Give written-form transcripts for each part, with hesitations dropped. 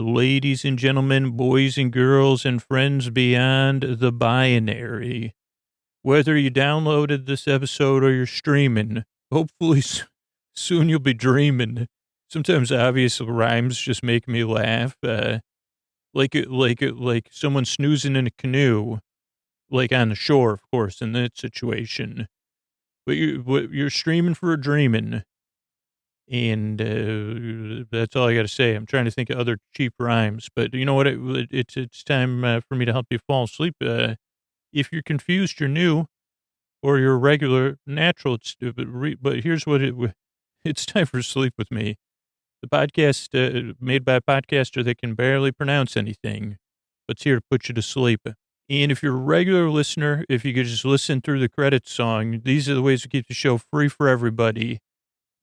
ladies and gentlemen, boys and girls, and friends beyond the binary. Whether you downloaded this episode or you're streaming, hopefully soon you'll be dreaming. Sometimes obvious rhymes just make me laugh. Like someone snoozing in a canoe, like on the shore, of course, in that situation. But you're streaming for a dreaming. And that's all I got to say. I'm trying to think of other cheap rhymes, but you know what? It's time for me to help you fall asleep. If you're confused, you're new, or you're regular, natural. But here's what it's time for Sleep With Me, the podcast made by a podcaster that can barely pronounce anything, but's here to put you to sleep. And if you're a regular listener, if you could just listen through the credits song, these are the ways to keep the show free for everybody.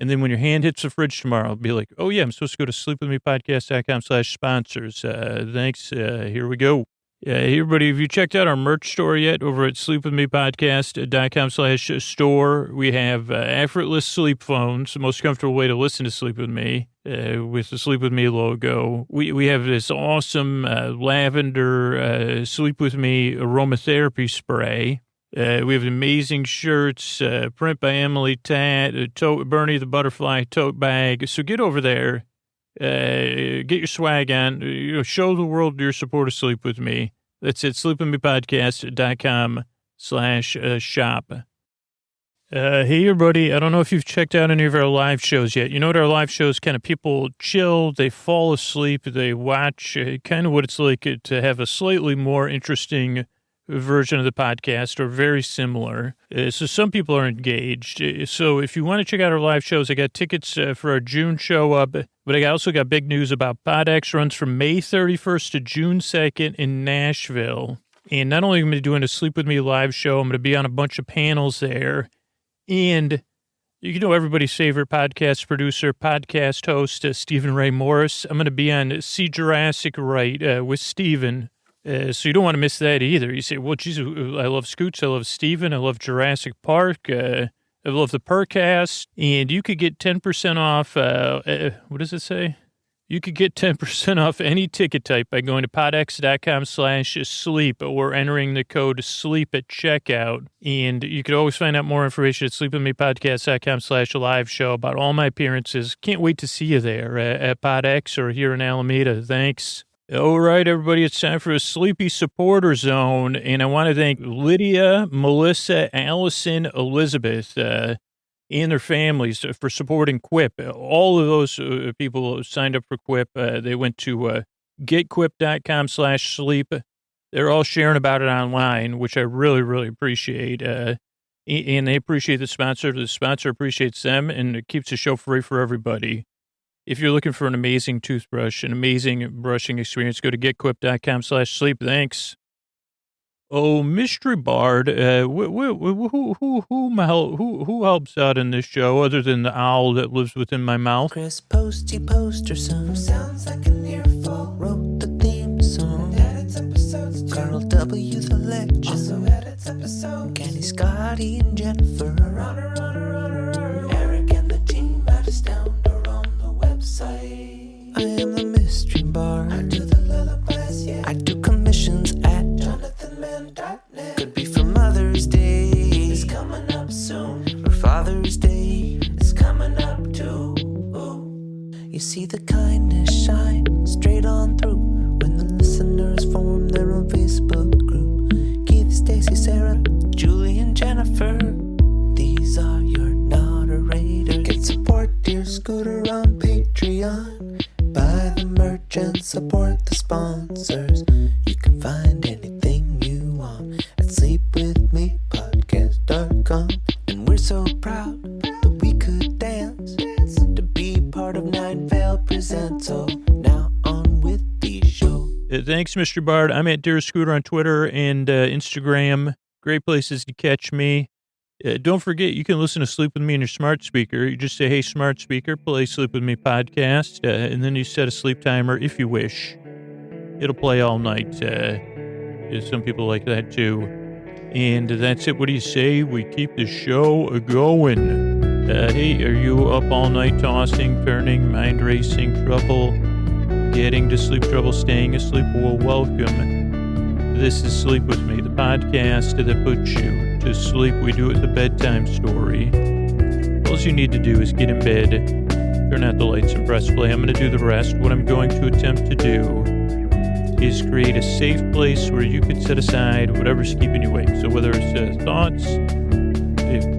And then when your hand hits the fridge tomorrow, be like, oh, yeah, I'm supposed to go to sleepwithmepodcast.com/sponsors. Thanks. Here we go. Hey, everybody, have you checked out our merch store yet over at sleepwithmepodcast.com/store? We have effortless sleep phones, the most comfortable way to listen to Sleep With Me, with the Sleep With Me logo. We have this awesome lavender Sleep With Me aromatherapy spray. We have amazing shirts, print by Emily Tat, Bernie the Butterfly tote bag. So get over there, get your swag on, show the world your support of Sleep With Me. That's it, sleepwithmepodcast.com/shop. Hey, everybody. I don't know if you've checked out any of our live shows yet. You know what our live shows kind of people chill, they fall asleep, they watch kind of what it's like to have a slightly more interesting version of the podcast, or very similar. So some people are engaged. So if you want to check out our live shows, I got tickets for our June show up, but I also got big news about PodX runs from May 31st to June 2nd in Nashville. And not only am I going to be doing a Sleep With Me live show, I'm going to be on a bunch of panels there. And you know everybody's favorite podcast producer, podcast host, Stephen Ray Morris. I'm going to be on See Jurassic Right with Stephen. So you don't want to miss that either. You say, well, geez, I love Scoots, I love Steven, I love Jurassic Park, I love the Percast, and you could get 10% off, what does it say? You could get 10% off any ticket type by going to podx.com/sleep or entering the code SLEEP at checkout. And you could always find out more information at sleepwithmepodcast.com/live show about all my appearances. Can't wait to see you there at PodX or here in Alameda. Thanks. All right, everybody, it's time for a Sleepy Supporter Zone, and I want to thank Lydia, Melissa, Allison, Elizabeth, and their families for supporting Quip. All of those people signed up for Quip. They went to getquip.com/sleep. They're all sharing about it online, which I really, really appreciate. And they appreciate the sponsor. The sponsor appreciates them, and it keeps the show free for everybody. If you're looking for an amazing toothbrush, an amazing brushing experience, go to getquip.com/sleep. Thanks. Oh, Mystery Bard, who helps out in this show other than the owl that lives within my mouth? Chris Posty Poster Son sounds like an earful. Wrote the theme song. Edits episodes too. Carl W. the Legend also edits episodes. Kenny, Scotty, and Jennifer. Runner. Eric and the team at Astound are on the website. I am the Mystery Bard. I do the lullabies, yeah. I do commissions at JonathanMann.net. Could be for Mother's Day. It's coming up soon. Or Father's Day. It's coming up too. You see the kindness shine straight on through when the listeners form their own Facebook group. Keith, Stacy, Sarah, Julie, and Jennifer. These are your moderators. Get support, dear Scooter, on Patreon. Buy the merch and support the sponsors. You can find anything you want at sleepwithmepodcast.com. And we're so proud that we could dance to be part of Nine Vale Presents. So now on with the show. Thanks, Mr. Bard. I'm at Dear Scooter on Twitter and Instagram. Great places to catch me. Don't forget, you can listen to Sleep With Me on your smart speaker. You just say, hey, smart speaker, play Sleep With Me podcast, and then you set a sleep timer if you wish. It'll play all night. Some people like that, too. And that's it. What do you say? We keep the show going. Hey, are you up all night tossing, turning, mind racing, trouble? getting to sleep, trouble staying asleep, well, welcome. This is Sleep With Me, the podcast that puts you to sleep. We do it the bedtime story. All you need to do is get in bed, turn out the lights, and press play. I'm going to do the rest. What I'm going to attempt to do is create a safe place where you can set aside whatever's keeping you awake. So whether it's thoughts,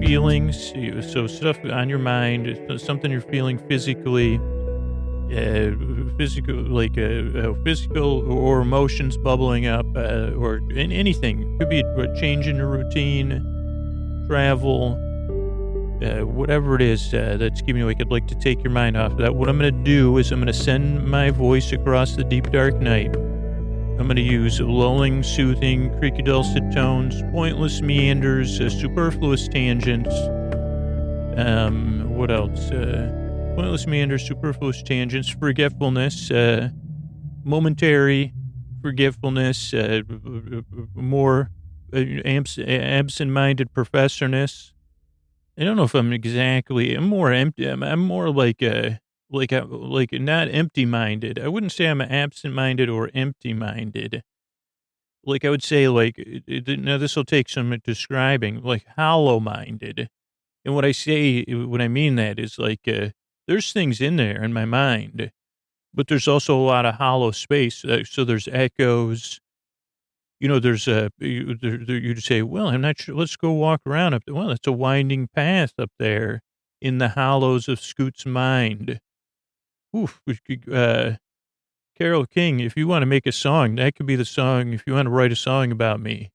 feelings, so stuff on your mind, something you're feeling physically, physical or emotions bubbling up, or anything. It could be a change in your routine, travel, whatever it is that's keeping you awake. I'd like to take your mind off of that. What I'm going to do is I'm going to send my voice across the deep, dark night. I'm going to use lulling, soothing, creaky, dulcet tones, pointless meanders, superfluous tangents. What else? Pointless meanders, superfluous tangents, forgetfulness, momentary forgetfulness, more absent-minded professorness. I don't know if I'm more empty. I'm more like not empty-minded. I wouldn't say I'm absent-minded or empty-minded. Like I would say, now this will take some describing, like hollow-minded. And what I mean that is there's things in there in my mind, but there's also a lot of hollow space. So there's echoes. There's you'd say, well, I'm not sure. Let's go walk around up there. Well, it's a winding path up there in the hollows of Scoot's mind. Oof. Carole King, if you want to make a song, that could be the song. If you want to write a song about me,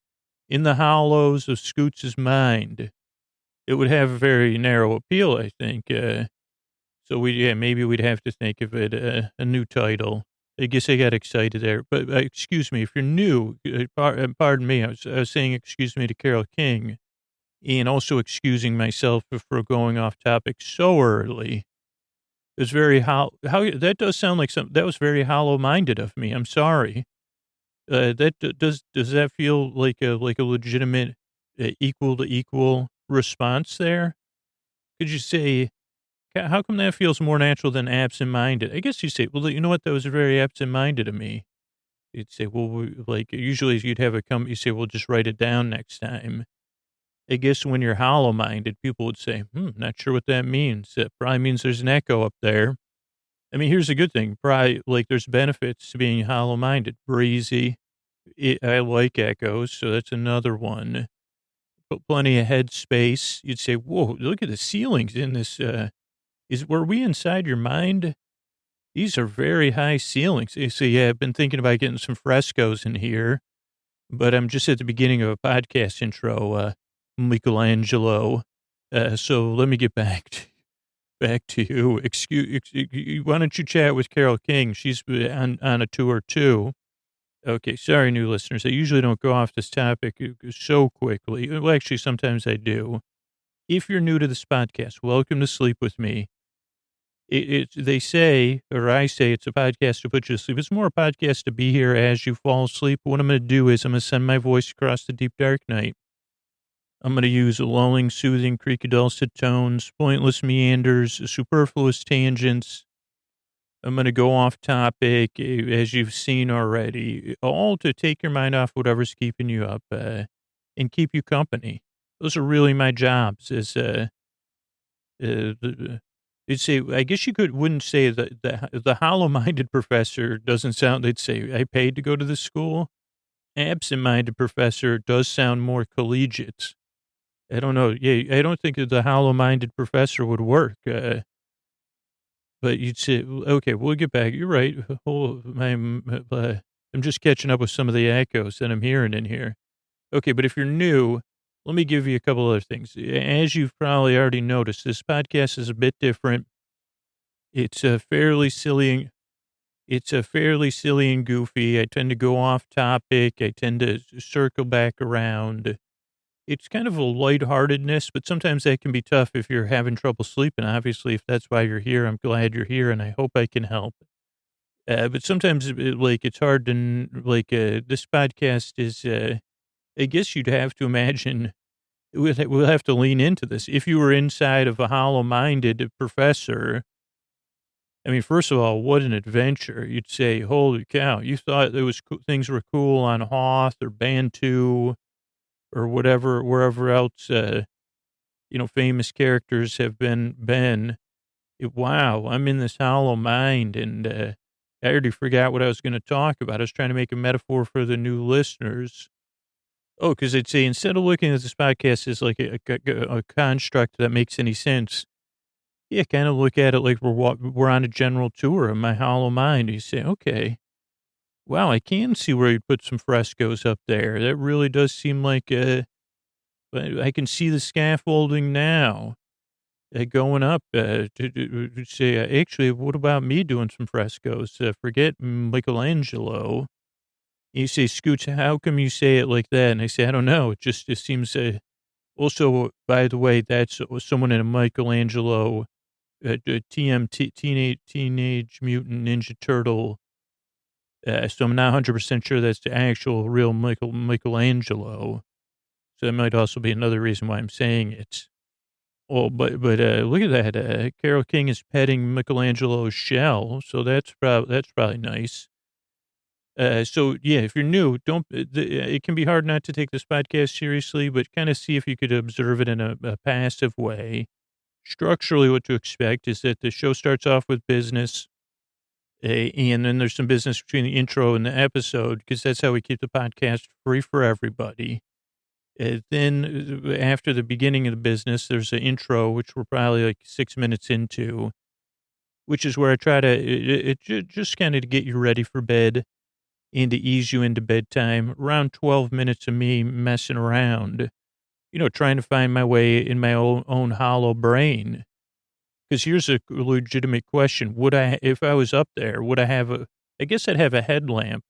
in the hollows of Scoots' mind, it would have a very narrow appeal, I think. So maybe we'd have to think of it a new title. I guess I got excited there. But excuse me, if you're new, pardon me, I was saying excuse me to Carole King, and also excusing myself for going off topic so early. It was very that does sound like that was very hollow-minded of me. I'm sorry. Does that feel like a legitimate equal to equal response there? Could you say, how come that feels more natural than absent-minded? I guess you say, well, you know what? That was very absent-minded of me. You'd say, well, usually you'd have you say, well, just write it down next time. I guess when you're hollow-minded, people would say, not sure what that means. That probably means there's an echo up there. I mean, here's a good thing. Probably, there's benefits to being hollow-minded. Breezy. I like echoes, so that's another one. Plenty of head space. You'd say, whoa, look at the ceilings in this. Were we inside your mind? These are very high ceilings. You see, yeah, I've been thinking about getting some frescoes in here, but I'm just at the beginning of a podcast intro, Michelangelo. So let me get back to you. Why don't you chat with Carole King? She's on a tour too. Okay, sorry, new listeners. I usually don't go off this topic so quickly. Well, actually, sometimes I do. If you're new to this podcast, welcome to Sleep With Me. They say, or I say, it's a podcast to put you to sleep. It's more a podcast to be here as you fall asleep. What I'm going to do is I'm going to send my voice across the deep, dark night. I'm going to use lulling, soothing, creaky, dulcet tones, pointless meanders, superfluous tangents. I'm going to go off topic, as you've seen already, all to take your mind off whatever's keeping you up and keep you company. Those are really my jobs. You'd say, I guess wouldn't say that the hollow-minded professor doesn't sound, they'd say, I paid to go to this school. Absent-minded professor does sound more collegiate. I don't know. Yeah, I don't think that the hollow-minded professor would work. But you'd say, okay, we'll get back. You're right. I'm just catching up with some of the echoes that I'm hearing in here. Okay, but if you're new, let me give you a couple other things. As you've probably already noticed, this podcast is a bit different. It's fairly silly and goofy. I tend to go off topic. I tend to circle back around. It's kind of a lightheartedness, but sometimes that can be tough if you're having trouble sleeping. Obviously, if that's why you're here, I'm glad you're here, and I hope I can help. But sometimes, it's hard to, this podcast is, I guess you'd have to imagine, we'll have to lean into this. If you were inside of a hollow-minded professor, I mean, first of all, what an adventure. You'd say, holy cow, you thought there was things were cool on Hoth or Bantu or whatever, wherever else, famous characters have been. Wow, I'm in this hollow mind, and I already forgot what I was going to talk about. I was trying to make a metaphor for the new listeners. Oh, because I'd say instead of looking at this podcast as like a construct that makes any sense, yeah, kind of look at it like we're on a general tour of my hollow mind. You say, okay, wow, I can see where you'd put some frescoes up there. That really does seem like I can see the scaffolding now. Going up to say, actually, what about me doing some frescoes? Forget Michelangelo. You say, Scooch, how come you say it like that? And I say, I don't know. It seems, also, by the way, that's someone in a Michelangelo, Teenage Mutant Ninja Turtle. So I'm not 100% sure that's the actual real Michelangelo. So that might also be another reason why I'm saying it. Well, but look at that. Carole King is petting Michelangelo's shell, so that's probably nice. So yeah, if you're new, don't. It can be hard not to take this podcast seriously, but kind of see if you could observe it in a passive way. Structurally, what to expect is that the show starts off with business, and then there's some business between the intro and the episode, because that's how we keep the podcast free for everybody. Then after the beginning of the business, there's an intro, which we're probably like 6 minutes into, which is where I try to just kind of to get you ready for bed and to ease you into bedtime. Around 12 minutes of me messing around, trying to find my way in my own hollow brain. Because here's a legitimate question. If I was up there, would I have I guess I'd have a headlamp,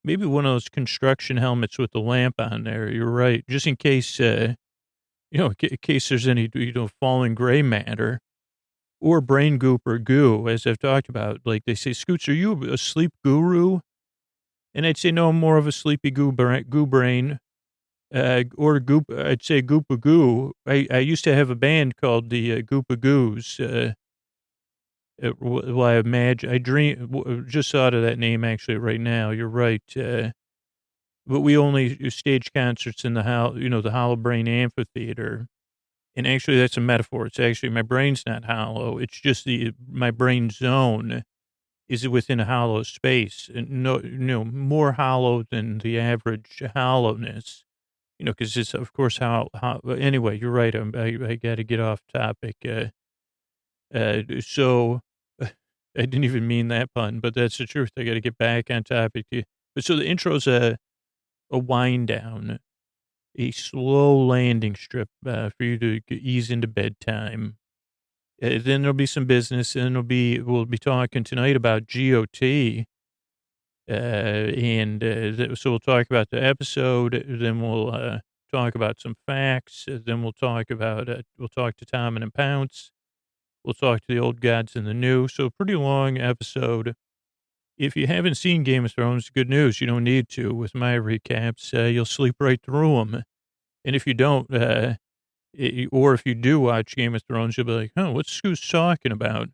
maybe one of those construction helmets with the lamp on there. You're right. Just in case, in case there's any, falling gray matter or brain goop or goo, as I've talked about. Like they say, Scoots, are you a sleep guru? And I'd say, no, I'm more of a sleepy goo brain, or goop. I'd say goopa goo. I used to have a band called the Goopa Goos. Well, I imagine, just thought of that name actually right now. You're right. But we only do stage concerts in the Hollow Brain Amphitheater. And actually that's a metaphor. It's actually, my brain's not hollow. It's just my brain zone is within a hollow space, and more hollow than the average hollowness, cause it's of course how, anyway, you're right. I got to get off topic. So I didn't even mean that pun, but that's the truth. I got to get back on topic. But so the intro's a wind down, a slow landing strip for you to ease into bedtime. Then there'll be some business, and we'll be talking tonight about GOT. So we'll talk about the episode. Then we'll talk about some facts. Then we'll talk to Tom and Pounce. We'll talk to the old gods and the new. So pretty long episode. If you haven't seen Game of Thrones, good news. You don't need to. With my recaps, you'll sleep right through them. And if you don't, or if you do watch Game of Thrones, you'll be like, oh, what's Scoots talking about?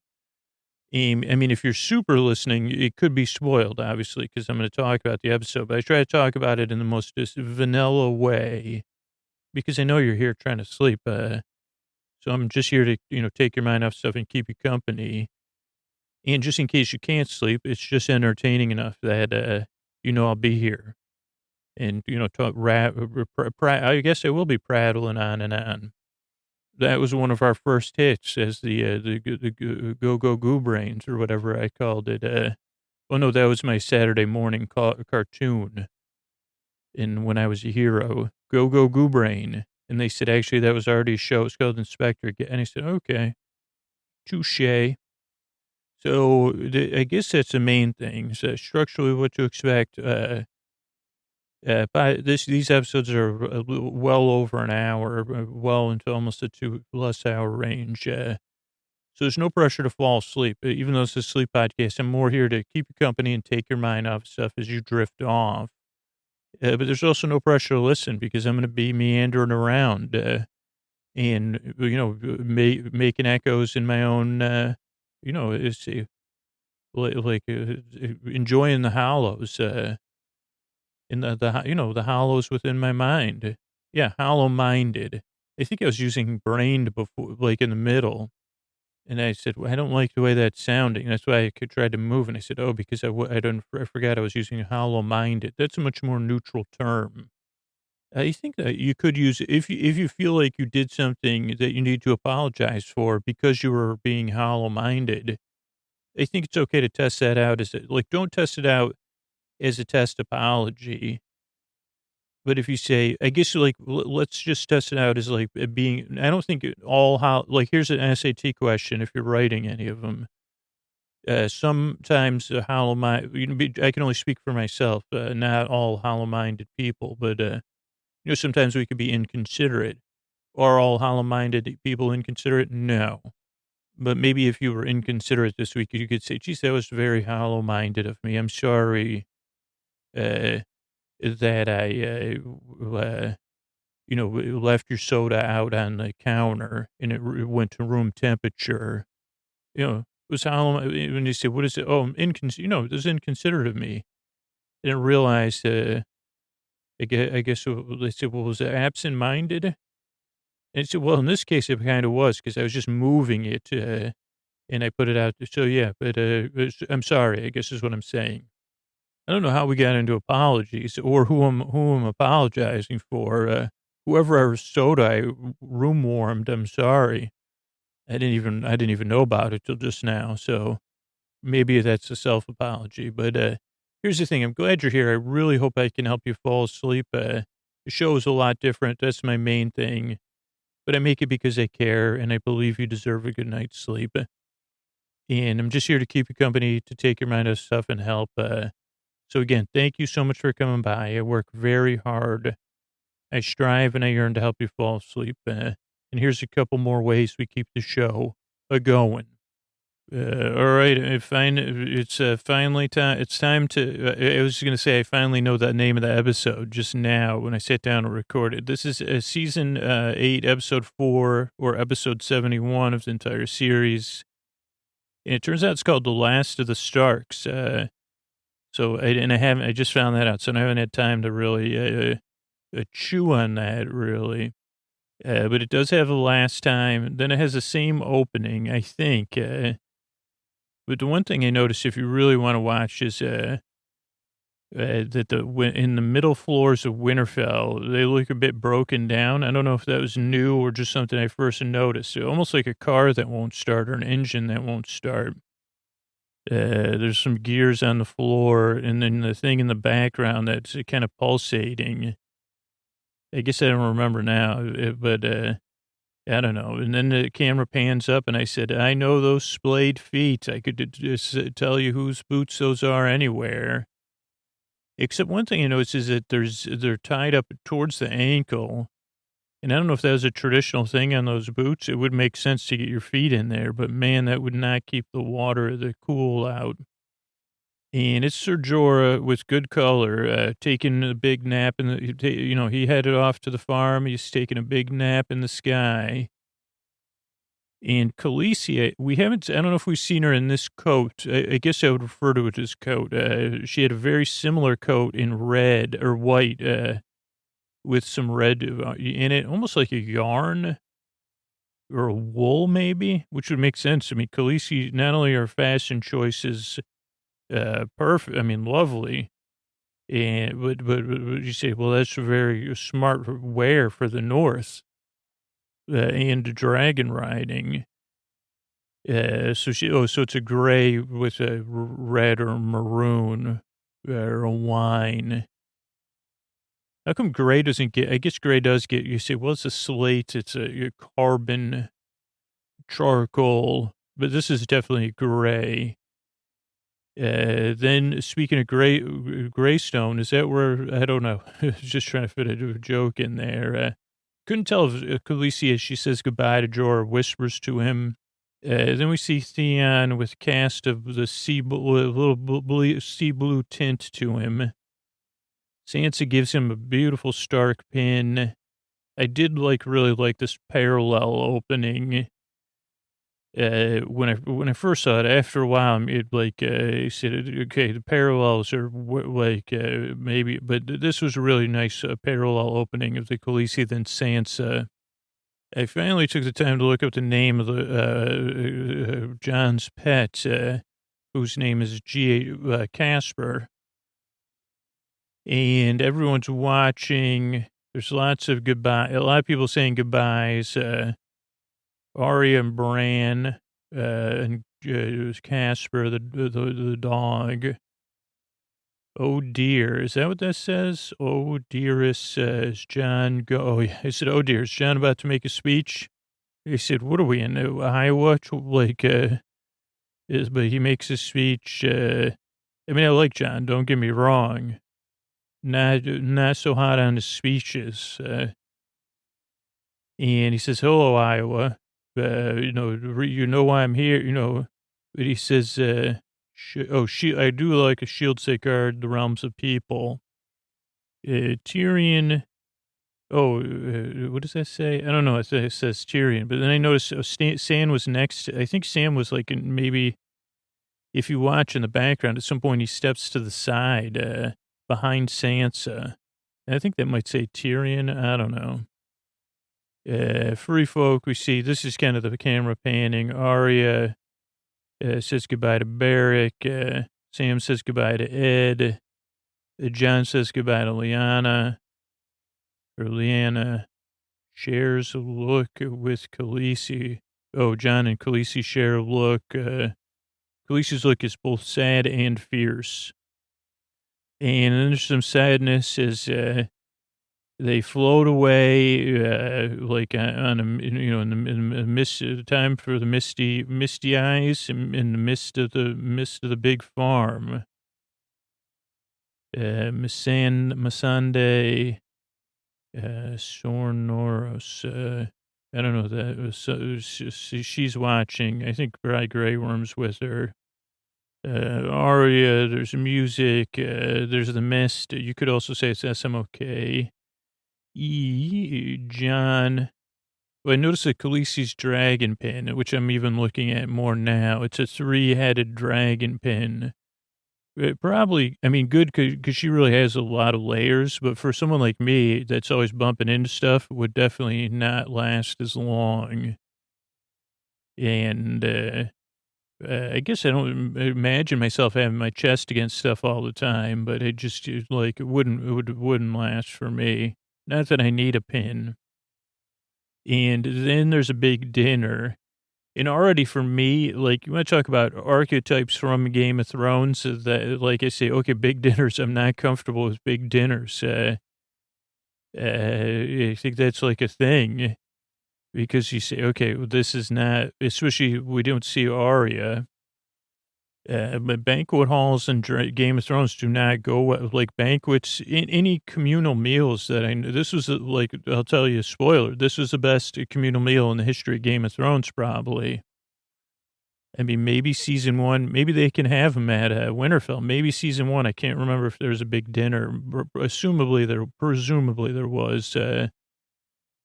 I mean, if you're super listening, it could be spoiled, obviously, because I'm going to talk about the episode. But I try to talk about it in the most just vanilla way, because I know you're here trying to sleep. So I'm just here to, take your mind off stuff and keep you company. And just in case you can't sleep, it's just entertaining enough that, I'll be here. And, I guess I will be prattling on and on. That was one of our first hits as the Go-Go Goo Brains, or whatever I called it. No, that was my Saturday morning cartoon. And when I was a hero, Go-Go Goo Brain. And they said, actually, that was already a show. It's called Inspector. And I said, okay, touche. So I guess that's the main thing. So structurally, what to expect. These episodes are well over an hour, well into almost a 2+ hour range. So there's no pressure to fall asleep. Even though it's a sleep podcast, I'm more here to keep you company and take your mind off stuff as you drift off. But there's also no pressure to listen, because I'm going to be meandering around and, making echoes in my own it's like enjoying the hollows, in the hollows within my mind. Yeah, hollow-minded. I think I was using brained before, like in the middle. And I said, "Well, I don't like the way that's sounding." That's why I tried to move. And I said, "Oh, because I forgot I was using hollow-minded." That's a much more neutral term. I think that you could use if you feel like you did something that you need to apologize for because you were being hollow-minded. I think it's okay to test that out don't test it out as a test apology. But if you say, I guess let's just test it out as being. I don't think here's an SAT question if you're writing any of them. Sometimes hollow mind. I can only speak for myself. Not all hollow-minded people, but sometimes we could be inconsiderate. Are all hollow-minded people inconsiderate? No. But maybe if you were inconsiderate this week, you could say, "Geez, that was very hollow-minded of me. I'm sorry uh, that left your soda out on the counter and it went to room temperature." It was hollow. When you say, "What is it?" Oh, it was inconsiderate of me. I didn't realize. I guess they said, "Well, was it absent-minded?" And I said, "Well, in this case, it kind of was because I was just moving it, and I put it out. So yeah, but I'm sorry. I guess is what I'm saying. I don't know how we got into apologies or who I'm apologizing for. Whoever our soda I room warmed, I'm sorry. I didn't even know about it till just now. So maybe that's a self apology. But here's the thing. I'm glad you're here. I really hope I can help you fall asleep. The show is a lot different. That's my main thing. But I make it because I care and I believe you deserve a good night's sleep. And I'm just here to keep you company, to take your mind off stuff and help. So again, thank you so much for coming by. I work very hard. I strive and I yearn to help you fall asleep. And here's a couple more ways we keep the show a going. All right, it's finally time. It's time to. I was going to say I finally know the name of the episode just now when I sat down and recorded. This is season 8, episode 4, or episode 71 of the entire series. And it turns out it's called "The Last of the Starks." I just found that out, so I haven't had time to really chew on that really. But it does have the last time. Then it has the same opening, I think. But the one thing I noticed, if you really want to watch, is that in the middle floors of Winterfell, they look a bit broken down. I don't know if that was new or just something I first noticed. Almost like a car that won't start or an engine that won't start. There's some gears on the floor, and then the thing in the background that's kind of pulsating. I guess I don't remember now, but I don't know. And then the camera pans up, and I said, "I know those splayed feet. I could just tell you whose boots those are anywhere." Except one thing I noticed is that they're tied up towards the ankle. And I don't know if that was a traditional thing on those boots. It would make sense to get your feet in there, but man, that would not keep the cool out. And it's Ser Jorah with good color, taking a big nap he headed off to the farm. He's taking a big nap in the sky. And Khaleesi, I don't know if we've seen her in this coat. I guess I would refer to it as coat. She had a very similar coat in red or white, with some red in it, almost like a yarn or a wool maybe, which would make sense. I mean, Khaleesi, not only are fashion choices perfect, I mean, lovely, but you say, well, that's a very smart wear for the North and dragon riding. So it's a gray with a red or maroon or a wine. How come gray doesn't get, I guess gray does get, you say, well, it's a slate, it's a carbon charcoal, but this is definitely gray. Then speaking of Greystone, is that where, I don't know, just trying to fit a joke in there. Couldn't tell if Khaleesi, as she says goodbye to Jorah, whispers to him. Then we see Theon with cast of the sea blue tint to him. Sansa gives him a beautiful Stark pin. I did really like this parallel opening. When I first saw it, after a while, he said, okay, the parallels are maybe, but this was a really nice parallel opening of the Khaleesi then Sansa. I finally took the time to look up the name of the John's pet, whose name is Casper, and everyone's watching. There's lots of goodbye. A lot of people saying goodbyes. Arya and Bran, and it was Casper, the dog. Oh dear, is that what that says? Oh dearest, is John go? Oh yeah, I said, oh dear, is John about to make a speech? He said, what are we in Iowa? But he makes a speech. I mean, I like John. Don't get me wrong. Not so hot on his speeches. And he says, hello, Iowa. You know why I'm here, but he says, I do like a shield safeguard the realms of people. Tyrion, what does that say? I don't know. It says Tyrion, but then I noticed Sam was next. I think Sam was maybe if you watch in the background, at some point he steps to the side, behind Sansa. And I think that might say Tyrion. I don't know. Free folk, we see, this is kind of the camera panning. Arya says goodbye to Beric. Sam says goodbye to Ed. John says goodbye to Lyanna. Lyanna shares a look with Khaleesi. Oh, John and Khaleesi share a look. Khaleesi's look is both sad and fierce. And then there's some sadness as they float away, on in the mist, time for the misty eyes in the mist of the big farm. Missandei, Sornoros, I don't know that. She's watching. I think Grey Worm's with her. Arya, there's music, there's the mist. You could also say it's SMOK. John. Well, I noticed that Khaleesi's dragon pin, which I'm even looking at more now. It's a 3-headed dragon pin. Probably, I mean, good because she really has a lot of layers. But for someone like me that's always bumping into stuff, would definitely not last as long. And I guess I don't imagine myself having my chest against stuff all the time, but it just it wouldn't last for me. Not that I need a pin. And then there's a big dinner. And already for me, you want to talk about archetypes from Game of Thrones, that, I say, okay, big dinners, I'm not comfortable with big dinners. I think that's a thing. Because you say, okay, well, this is not, especially we don't see Arya. But banquet halls and Game of Thrones do not go like banquets in any communal meals that I know. This was I'll tell you a spoiler. This was the best communal meal in the history of Game of Thrones, probably. I mean, maybe season 1, maybe they can have them at Winterfell. Maybe season 1, I can't remember if there was a big dinner. Presumably there was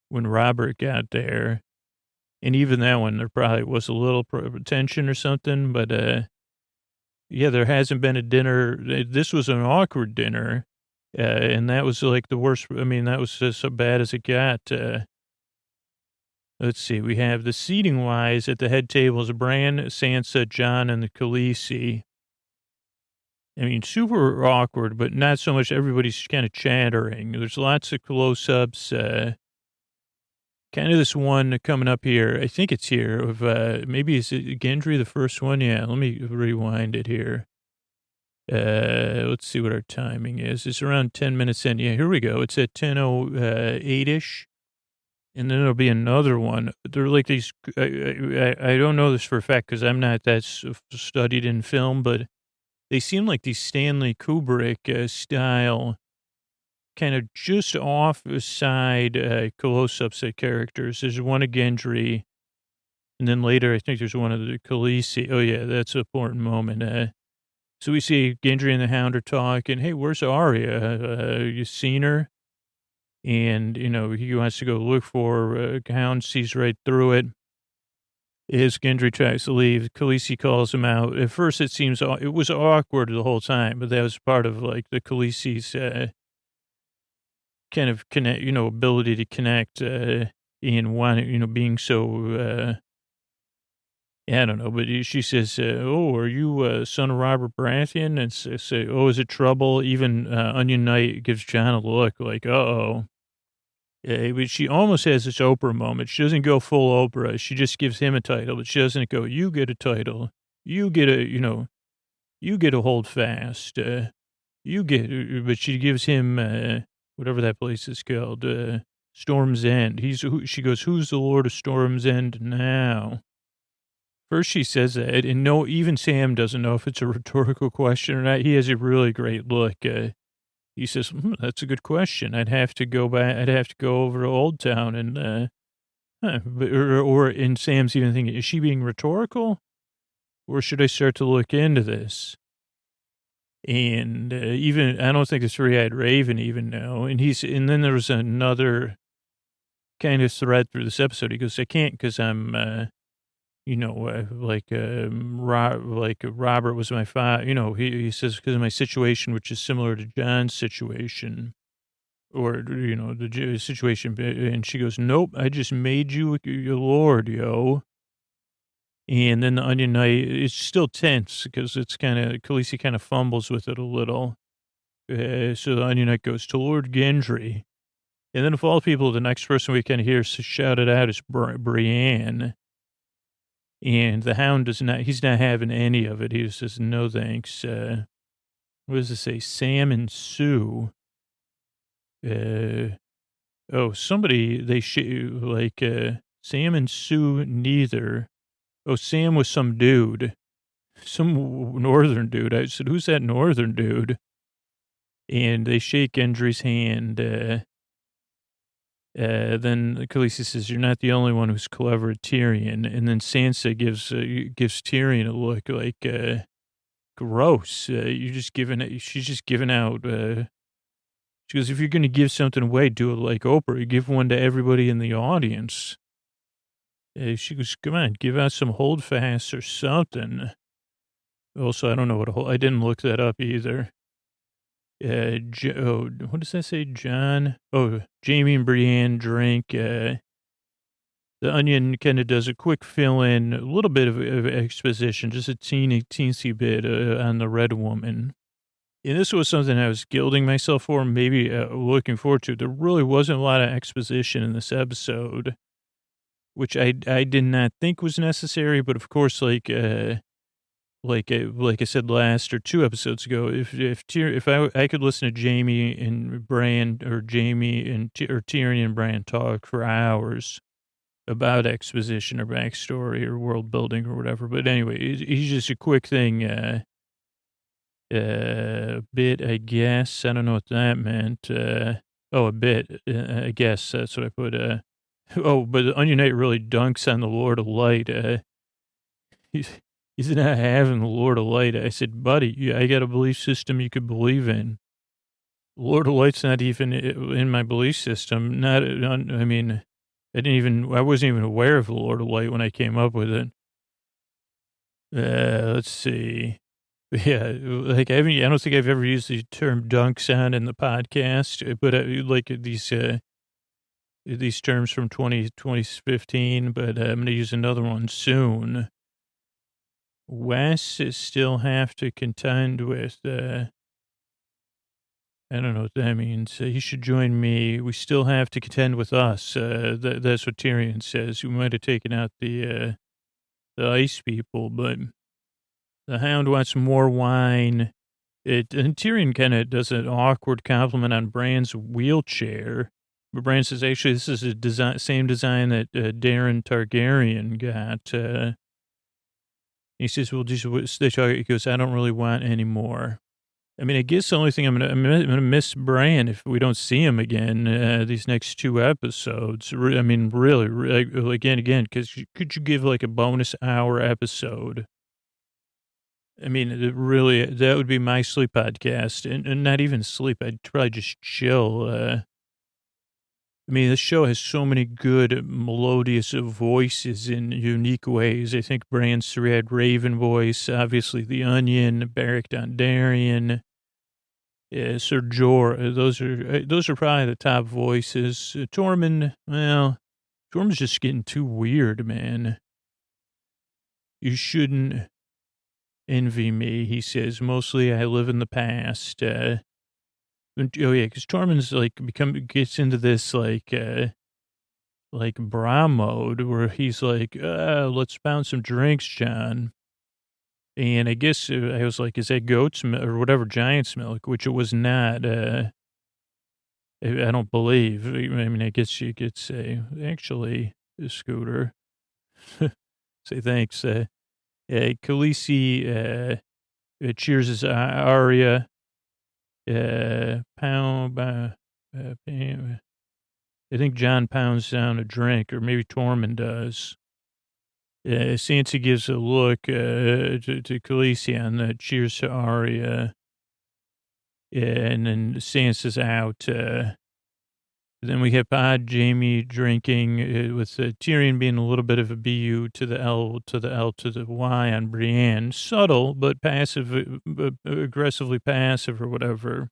when Robert got there. And even that one, there probably was a little tension or something, but yeah, there hasn't been a dinner. This was an awkward dinner, and that was the worst. I mean, that was just so bad as it got. Let's see. We have the seating wise at the head tables: Bran, Sansa, John, and the Khaleesi. I mean, super awkward, but not so much. Everybody's kind of chattering. There's lots of close-ups. Kind of this one coming up here. I think it's here of maybe is it Gendry, the first one? Yeah, let me rewind it here. Let's see what our timing is. It's around 10 minutes in. Yeah, here we go. It's at 10:08-ish. And then there'll be another one. They're like these, I don't know this for a fact because I'm not that studied in film, but they seem like these Stanley Kubrick style, kind of just off the side close-ups at characters. There's one of Gendry, and then later I think there's one of the Khaleesi. Oh, yeah, that's an important moment. So we see Gendry and the Hound are talking. Hey, where's Arya? You seen her? And, he wants to go look for Hound, sees right through it. As Gendry tries to leave, Khaleesi calls him out. At first, it seems it was awkward the whole time, but that was part of like the Khaleesi's kind of connect, ability to connect and want, being so. I don't know, but she says, "Oh, are you son of Robert Baratheon?" And say, "Oh, is it trouble?" Even Onion Knight gives John a look like, "Uh-oh." But she almost has this Oprah moment. She doesn't go full Oprah. She just gives him a title, but she doesn't go, "You get a title. You get a, you get a hold fast. You get," but she gives him, whatever that place is called, Storm's End. She goes, "Who's the Lord of Storm's End now?" First she says that, and no, even Sam doesn't know if it's a rhetorical question or not. He has a really great look. He says, "That's a good question. I'd have to go back. I'd have to go over to Old Town and, or Sam's even thinking, is she being rhetorical, or should I start to look into this?" And even I don't think the three-eyed raven even know. And then there was another kind of thread through this episode. He goes, "I can't because I'm." Like Robert was my father, he says, because of my situation, which is similar to John's situation, or, situation. And she goes, "Nope, I just made you your lord, yo." And then the Onion Knight is still tense because it's Khaleesi kind of fumbles with it a little. So the Onion Knight goes to Lord Gendry. And then of all people, the next person we can hear shouted out is Brienne. And the Hound he's not having any of it. He says, "No, thanks." What does it say? Sam and Sue. Somebody, Sam and Sue, neither. Oh, Sam was some dude. Some northern dude. I said, "Who's that northern dude?" And they shake Gendry's hand. Then Khaleesi says, "You're not the only one who's clever at Tyrion." And then Sansa gives Tyrion a look like, gross. She's just giving out, she goes, "If you're going to give something away, do it like Oprah. You give one to everybody in the audience." She goes, "Come on, give out some holdfasts or something." Also, I don't know I didn't look that up either. What does that say, John? Oh, Jamie and Brienne drink. The Onion kind of does a quick fill-in, a little bit of exposition, just a teensy bit on the Red Woman. And this was something I was gilding myself for, maybe looking forward to. There really wasn't a lot of exposition in this episode, which I did not think was necessary. But of course, like I said last or 2 episodes ago, if I could listen to Jamie and Bran, or Jamie and or Tyrion and Bran talk for hours about exposition or backstory or world building or whatever. But anyway, he's just a quick thing, bit, I guess. I don't know what that meant. A bit, I guess that's what I put. But the Onion Knight really dunks on the Lord of Light. He's not having the Lord of Light. I said, "Buddy, I got a belief system you could believe in. Lord of Light's not even in my belief system. I wasn't even aware of the Lord of Light when I came up with it." Let's see. Yeah, like I don't think I've ever used the term dunks on in the podcast, but these terms from 2015, but I'm going to use another one soon. Wes still have to contend with, I don't know what that means. He should join me. We still have to contend with us. That's what Tyrion says. We might have taken out the ice people, but the Hound wants more wine. And Tyrion kind of does an awkward compliment on Bran's wheelchair. But Bran says, actually, this is a same design that Daeron Targaryen got. He says, "Well, he goes, I don't really want any more." I mean, I guess the only thing I'm gonna miss Bran if we don't see him again these next 2 episodes. I mean, really, again, because could you give like a bonus hour episode? I mean, that would be my sleep podcast, and not even sleep. I'd probably just chill. I mean, this show has so many good melodious voices in unique ways. I think Brand 3 had Raven voice, obviously The Onion, Beric Dondarrion, Sir Jor. Those are probably the top voices. Tormund, well, Tormund's just getting too weird, man. You shouldn't envy me, he says. Mostly I live in the past. Oh yeah, because Tormund's gets into this bra mode where he's like, let's bounce some drinks, John. And I guess I was like, is that goat's milk or whatever, giant's milk, which it was not. I don't believe. I mean, I guess you could say, actually, Scooter, say thanks. Khaleesi cheers his Arya. I think John pounds down a drink, or maybe Tormund does. Sansa gives a look to Khaleesi on the cheers to Arya. And then Sansa's out. Then we have Jaime drinking with Tyrion being a little bit of a BU to the L to the L to the Y on Brienne. Subtle, but passive, aggressively passive or whatever.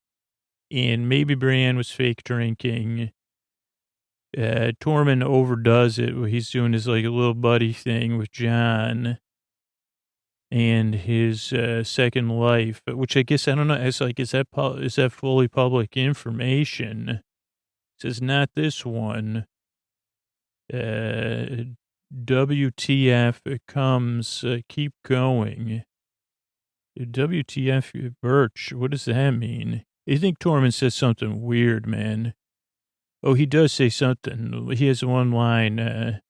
And maybe Brienne was fake drinking. Tormund overdoes it. He's doing his like a little buddy thing with Jon and his second life, which I guess, I don't know. It's like, is that fully public information? It says not this one. WTF comes, keep going. WTF Birch, what does that mean? I think Tormund says something weird, man. Oh, he does say something. He has one line. I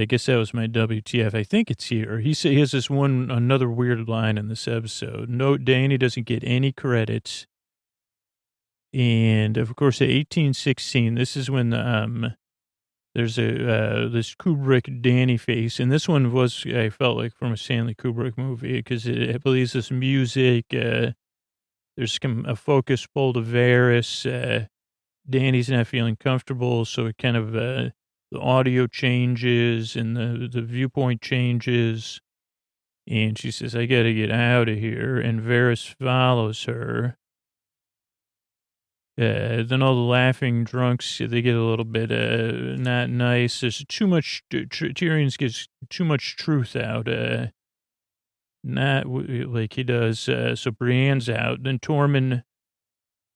guess that was my WTF. I think it's here. He has this another weird line in this episode. No, Dany doesn't get any credits. And of course, at 1816, this is when there's this Kubrick Dany face, and this one was, I felt like, from a Stanley Kubrick movie because it believes this music. There's a focus pull to Varys. Dany's not feeling comfortable, so it kind of the audio changes and the viewpoint changes. And she says, I got to get out of here. And Varys follows her. Then all the laughing drunks, they get a little bit not nice. There's too much, Tyrion gets too much truth out. Not like he does. So Brienne's out. Then Tormund.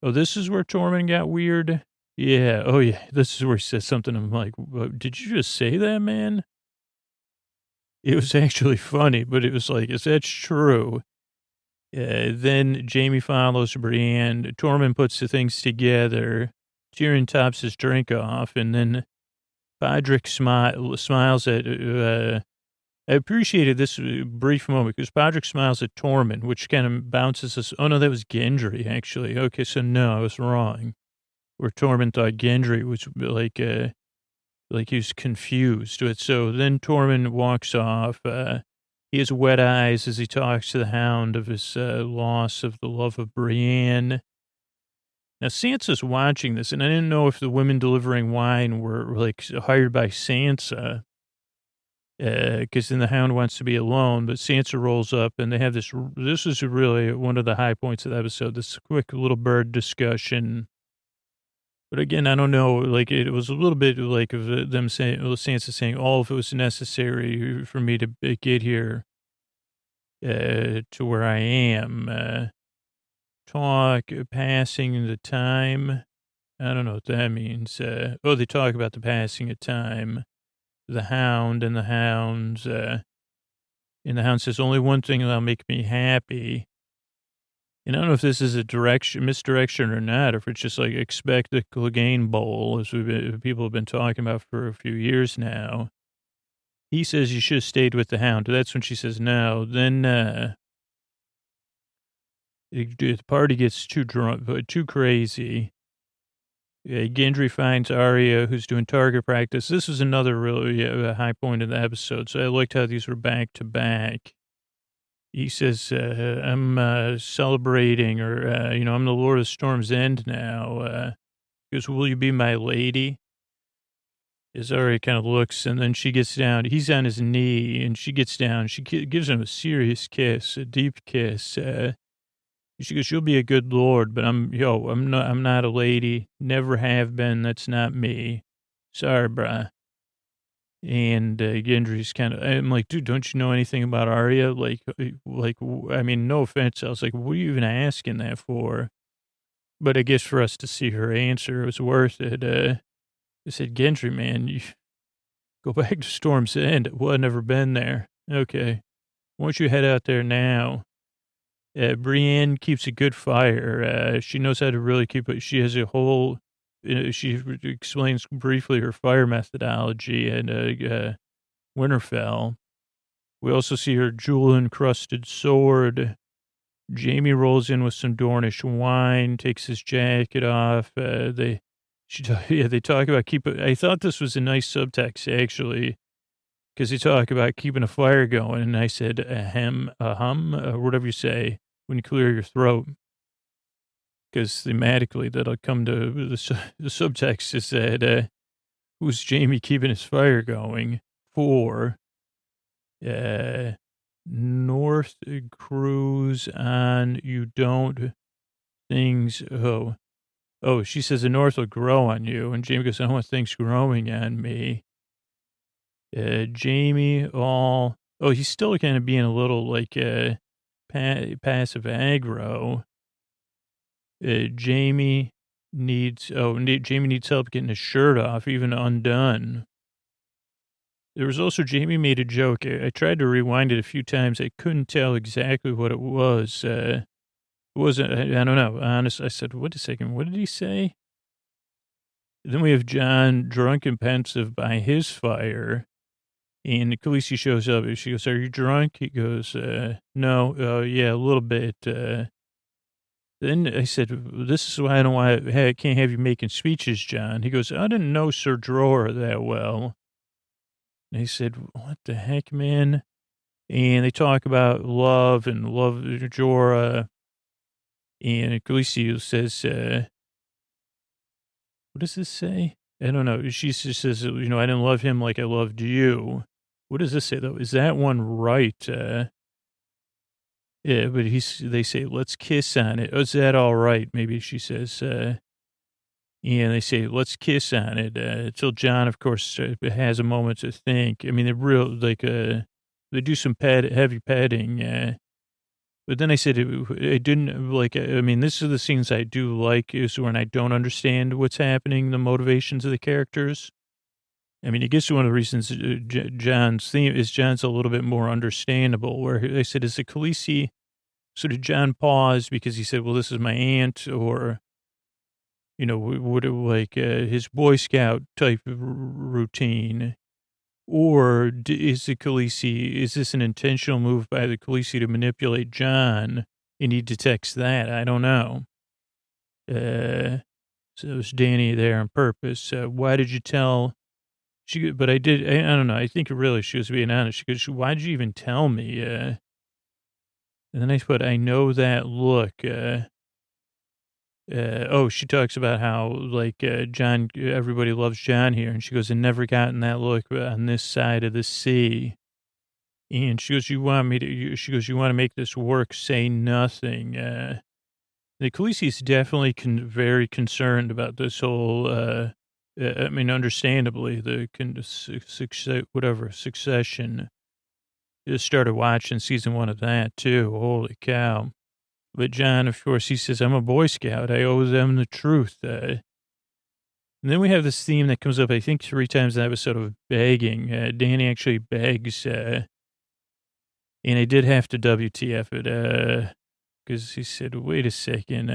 Oh, this is where Tormund got weird? Yeah. Oh, yeah. This is where he says something. I'm like, did you just say that, man? It was actually funny, but it was like, is that true? Then Jaime follows Brienne. Tormund puts the things together. Tyrion tops his drink off, and then Podrick smiles at... I appreciated this brief moment because Podrick smiles at Tormund, which kind of bounces us. Oh, no, that was Gendry, actually. Okay, so no, I was wrong. Where Tormund thought Gendry was like he was confused. So then Tormund walks off. He has wet eyes as he talks to the Hound of his loss of the love of Brienne. Now, Sansa's watching this, and I didn't know if the women delivering wine were like hired by Sansa. Because then the Hound wants to be alone, but Sansa rolls up and they have this is really one of the high points of the episode, this quick little bird discussion. But again, I don't know, like it was a little bit like of them saying, Sansa saying, oh, if it was necessary for me to get here to where I am, passing the time. I don't know what that means. They talk about the passing of time. The Hound and the Hounds. And the Hound says, only one thing that'll make me happy. And I don't know if this is a misdirection or not, or if it's just like expect the Clegane Bowl, as people have been talking about for a few years now. He says you should have stayed with the Hound. That's when she says no. Then the party gets too drunk, too crazy. Gendry finds Arya, who's doing target practice. This is another really high point of the episode, so I liked how these were back to back. He says, I'm celebrating, or, I'm the Lord of Storm's End now. He goes, will you be my lady? Zara kind of looks, and then she gets down. He's on his knee, and she gets down. She gives him a serious kiss, a deep kiss. She goes, you'll be a good lord, but I'm not a lady. Never have been. That's not me. Sorry, brah. And Gendry's kind of, I'm like, dude, don't you know anything about Arya? I mean, no offense. I was like, what are you even asking that for? But I guess for us to see her answer, it was worth it. I said, Gendry, man, you go back to Storm's End. Well, I've never been there. Okay. Why don't you head out there now? Brienne keeps a good fire. She knows how to really keep it. She has a whole, she explains briefly her fire methodology and Winterfell. We also see her jewel-encrusted sword. Jamie rolls in with some Dornish wine, takes his jacket off. They talk about I thought this was a nice subtext, actually, because they talk about keeping a fire going. And I said, or whatever you say when you clear your throat. Because thematically, that'll come to the subtext is that who's Jamie keeping his fire going for? North cruise on you don't things. Oh, she says the North will grow on you. And Jamie goes, I don't want things growing on me. Jamie he's still kind of being a little like passive aggro. Jamie needs help getting his shirt off, even undone. There was also, Jamie made a joke. I tried to rewind it a few times. I couldn't tell exactly what it was. It wasn't, I don't know. Honest, I said, wait a second, what did he say? Then we have Jon drunk and pensive by his fire. And Khaleesi shows up. She goes, are you drunk? He goes, no. Yeah, a little bit. Then I said, this is why I can't have you making speeches, Jon. He goes, I didn't know Sir Jorah that well. And he said, what the heck, man? And they talk about love Jorah. And Khaleesi says, what does this say? I don't know. She just says, I didn't love him like I loved you. What does this say, though? Is that one right? Yeah, but they say, let's kiss on it. Oh, is that all right? Maybe she says, and they say, let's kiss on it. Until Jon, of course, has a moment to think. I mean, they do some heavy petting. But then I said, I didn't like, I mean, this is the scenes I do like is when I don't understand what's happening, the motivations of the characters. I mean, I guess one of the reasons Jon's a little bit more understandable, where I said, is it Khaleesi? So did Jon pause because he said, well, this is my aunt, or, would it like his Boy Scout type of routine? Or is this an intentional move by the Khaleesi to manipulate Jon, and he detects that? I don't know. So it was Danny there on purpose. Why did you tell? But I don't know. I think really she was being honest. She goes, why did you even tell me? And then I put, I know that look. She talks about how, like, Jon, everybody loves Jon here. And she goes, I never gotten that look on this side of the sea. And she goes, you want to make this work, say nothing. The Khaleesi is definitely very concerned about this whole, I mean, understandably, the succession. Just started watching season 1 of that, too. Holy cow. But Jon, of course, he says, I'm a Boy Scout. I owe them the truth. And then we have this theme that comes up, I think, 3 times in the episode of begging. Danny actually begs. And I did have to WTF it because he said, wait a second.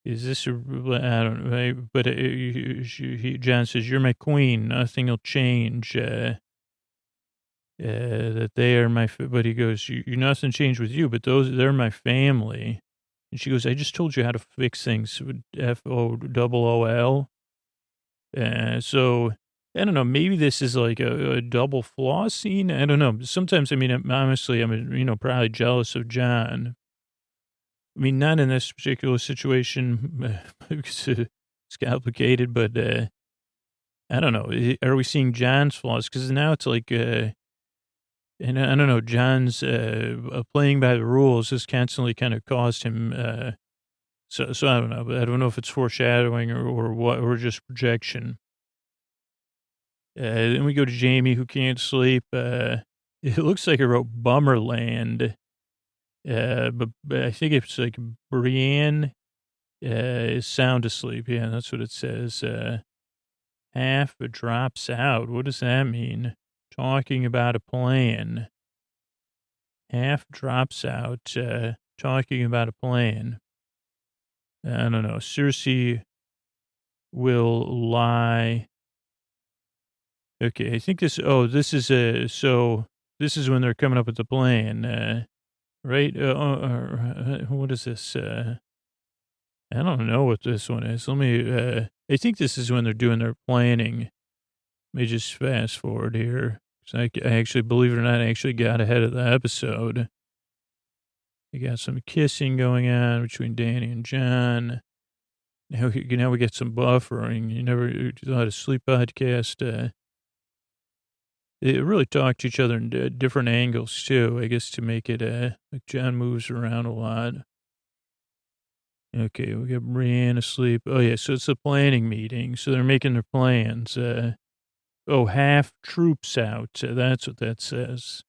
Is this I don't know. But Jon says, you're my queen. Nothing will change. That they are but he goes, you nothing changed with you, but they're my family. And she goes, I just told you how to fix things with FOOOL. So I don't know, maybe this is like a double flaw scene. I don't know. Sometimes, I mean, honestly, I'm, probably jealous of Jon. I mean, not in this particular situation, because It's complicated, but I don't know. Are we seeing John's flaws? Because now it's like, and I don't know, John's playing by the rules has constantly kind of caused him. So I don't know. But I don't know if it's foreshadowing or what, or just projection. Then we go to Jamie, who can't sleep. It looks like I wrote Bummerland. But I think it's like Brienne is sound asleep. Yeah, that's what it says. Half drops out. What does that mean? Talking about a plan. Half drops out. Talking about a plan. I don't know. Cersei will lie. Okay, I think this. Oh, this is so this is when they're coming up with the plan. Right? What is this? I don't know what this one is. Let me, I think this is when they're doing their planning. Let me just fast forward here. 'Cause I actually, believe it or not, I actually got ahead of the episode. You got some kissing going on between Danny and John. Now we get some buffering. You never thought a sleep podcast. They really talk to each other in different angles, too, I guess, to make it, like John moves around a lot. Okay, we got Brienne asleep. Oh, yeah, so it's a planning meeting. So they're making their plans. Half troops out. That's what that says.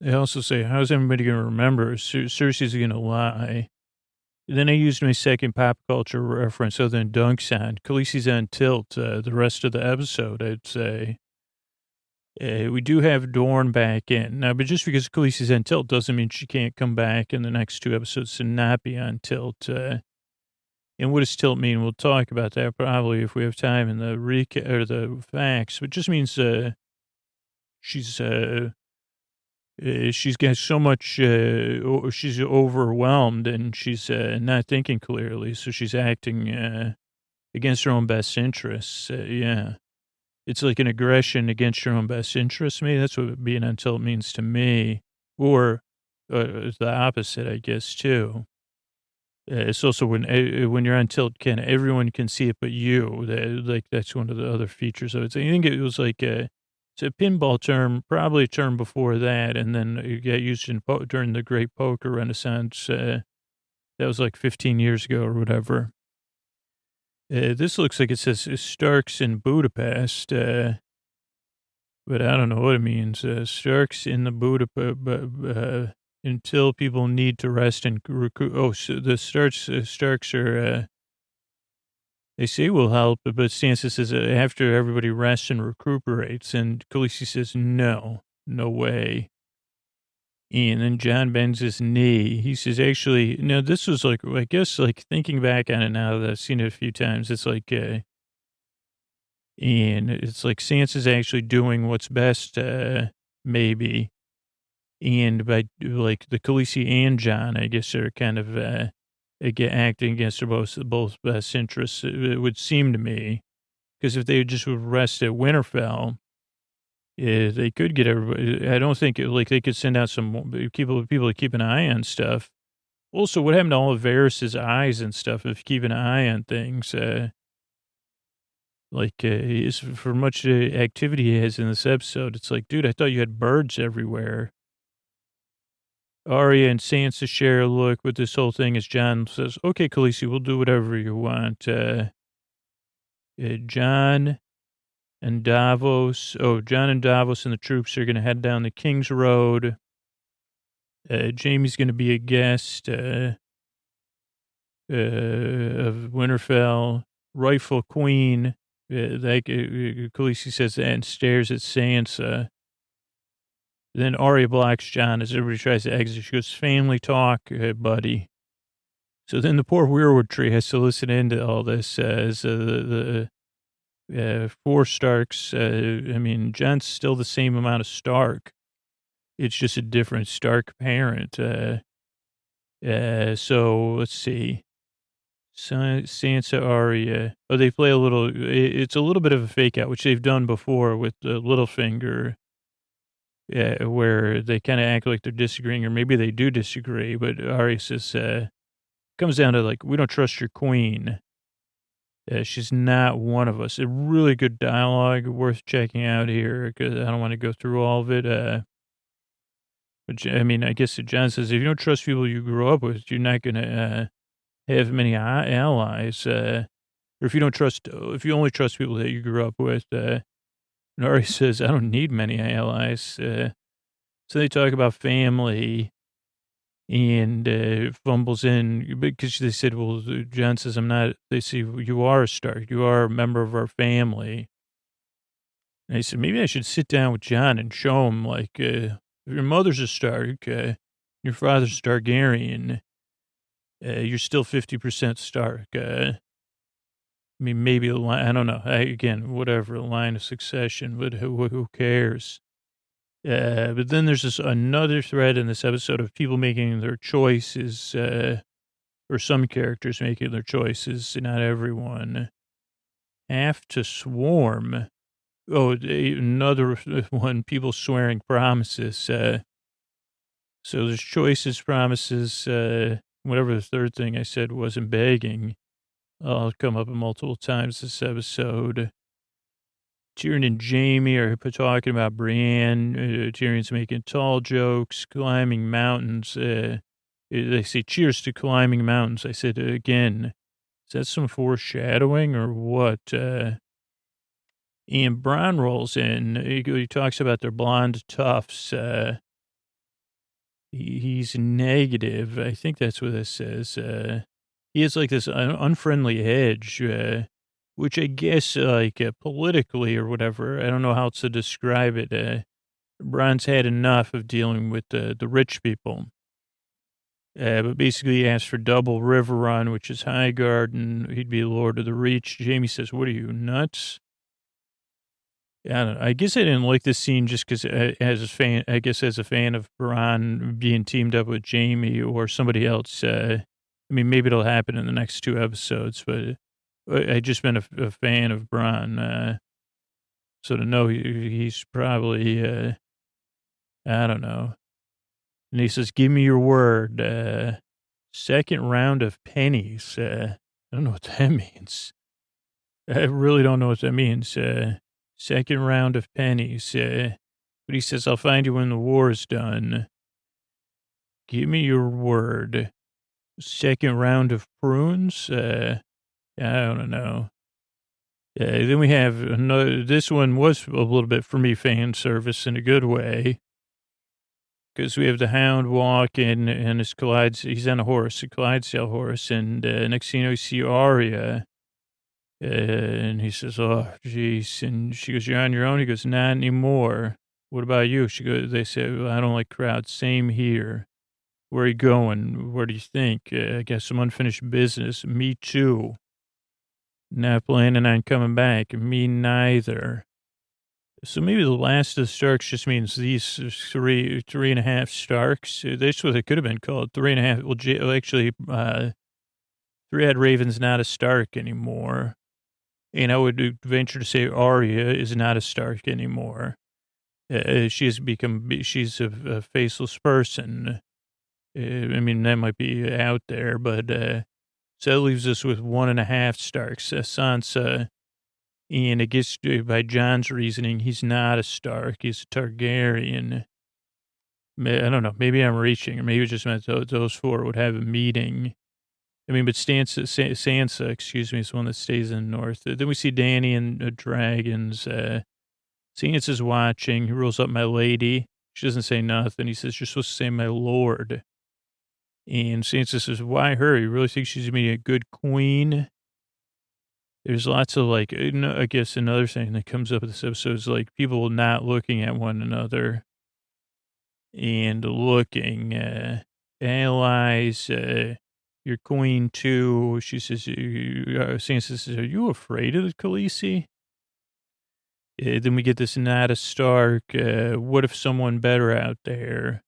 They also say, how's everybody going to remember? Cersei's going to lie. Then I used my second pop culture reference other than Dunk's on. Khaleesi's on tilt the rest of the episode, I'd say. We do have Dorne back in. Now, but just because Khaleesi's on tilt doesn't mean she can't come back in the next two episodes to not be on tilt. And what does tilt mean? We'll talk about that probably if we have time in the recap or the facts. But it just means she's got so much, she's overwhelmed and she's not thinking clearly. So she's acting against her own best interests. Yeah. It's like an aggression against your own best interest. Maybe that's what being on tilt means to me. Or the opposite, I guess, too. It's also when you're on tilt, everyone can see it but you. That's one of the other features of it. So I think it was like it's a pinball term, probably a term before that, and then it got used during the Great Poker Renaissance. That was like 15 years ago or whatever. This looks like it says Starks in Budapest, but I don't know what it means. Starks in the Budapest, until people need to rest and recruit. Oh, so the Starks are, they say will help, but Sansa says after everybody rests and recuperates, and Khaleesi says no way. And then John bends his knee. He says, actually, no, this was like, I guess, like thinking back on it now that I've seen it a few times, it's like, and it's like Sansa's actually doing what's best, maybe. And by like the Khaleesi and John, I guess are kind of acting against their both best interests, it would seem to me. Because if they just would rest at Winterfell, they could get everybody. I don't think they could send out some people to keep an eye on stuff. Also, what happened to all of Varys's eyes and stuff? If you keep an eye on things, is for much activity he has in this episode, it's like, dude, I thought you had birds everywhere. Arya and Sansa share a look with this whole thing as John says, "Okay, Khaleesi, we'll do whatever you want." John and Davos and the troops are going to head down the King's Road. Jamie's going to be a guest of Winterfell. Rightful Queen. Khaleesi says that and stares at Sansa. Then Arya blocks John as everybody tries to exit. She goes, family talk, buddy. So then the poor weirwood tree has to listen into all this as the four Starks. John's still the same amount of Stark. It's just a different Stark parent. So let's see. Sansa, Arya. Oh, they play a little. It's a little bit of a fake out, which they've done before with Littlefinger. Where they kind of act like they're disagreeing, or maybe they do disagree. But Arya says, comes down to like, we don't trust your queen. She's not one of us. A really good dialogue worth checking out here because I don't want to go through all of it. I mean, I guess John says if you don't trust people you grew up with, you're not going to have many allies. Or if you only trust people that you grew up with, Nari says, I don't need many allies. So they talk about family and fumbles in because they said, well, John says, I'm not. They say, you are a Stark. You are a member of our family. And I said, maybe I should sit down with John and show him, like, if your mother's a Stark, your father's a Targaryen, you're still 50% Stark. I mean, maybe a line, I don't know. Again, whatever, a line of succession, but who cares? But then there's another thread in this episode of people making their choices, or some characters making their choices, not everyone, have to swarm. Oh, another one, people swearing promises. So there's choices, promises, whatever the third thing I said wasn't begging. I'll come up multiple times this episode. Tyrion and Jamie are talking about Brienne. Tyrion's making tall jokes, climbing mountains. They say, cheers to climbing mountains. I said, again, is that some foreshadowing or what? And Bronn rolls in. He talks about their blonde tufts. He's negative. I think that's what this says. He has like this unfriendly edge, which I guess, like, politically or whatever, I don't know how else to describe it. Bronn's had enough of dealing with the rich people. But basically he asked for double River Run, which is Highgarden, and he'd be Lord of the Reach. Jamie says, what are you, nuts? I don't know. I guess I didn't like this scene just because as a fan of Bronn being teamed up with Jamie or somebody else. I mean, maybe it'll happen in the next 2 episodes, but I just been a fan of Bronn. So to know he's probably, I don't know. And he says, give me your word. Second round of pennies. I don't know what that means. I really don't know what that means. Second round of pennies. But he says, I'll find you when the war is done. Give me your word. Second round of prunes. I don't know. Then we have another. This one was a little bit, for me, fan service in a good way. Because we have the Hound walking and he's on a horse, a Clydesdale horse. And next thing you know, you see Arya. And he says, oh, geez. And she goes, you're on your own? He goes, not anymore. What about you? They say, well, I don't like crowds. Same here. Where are you going? What do you think? I guess some unfinished business. Me too. Not planning on coming back. Me neither. So maybe the last of the Starks just means these three and a half Starks. That's what it could have been called. 3.5. Well, actually, Three-Eyed Raven's not a Stark anymore. And I would venture to say Arya is not a Stark anymore. She's a faceless person. I mean, that might be out there, but so that leaves us with 1.5 Starks. Sansa, and I guess by John's reasoning, he's not a Stark. He's a Targaryen. I don't know. Maybe I'm reaching, or maybe it just meant those 4 would have a meeting. I mean, but Sansa, excuse me, is the one that stays in the north. Then we see Dany and dragons. Sansa's watching. He rolls up, my lady. She doesn't say nothing. He says, you're supposed to say my lord. And Sansa says, why her? You really think she's going to be a good queen? There's lots of, like, I guess another thing that comes up in this episode is, like, people not looking at one another and looking, allies, your queen too. She says, Sansa says, are you afraid of the Khaleesi? Then we get this not a Stark. What if someone better out there?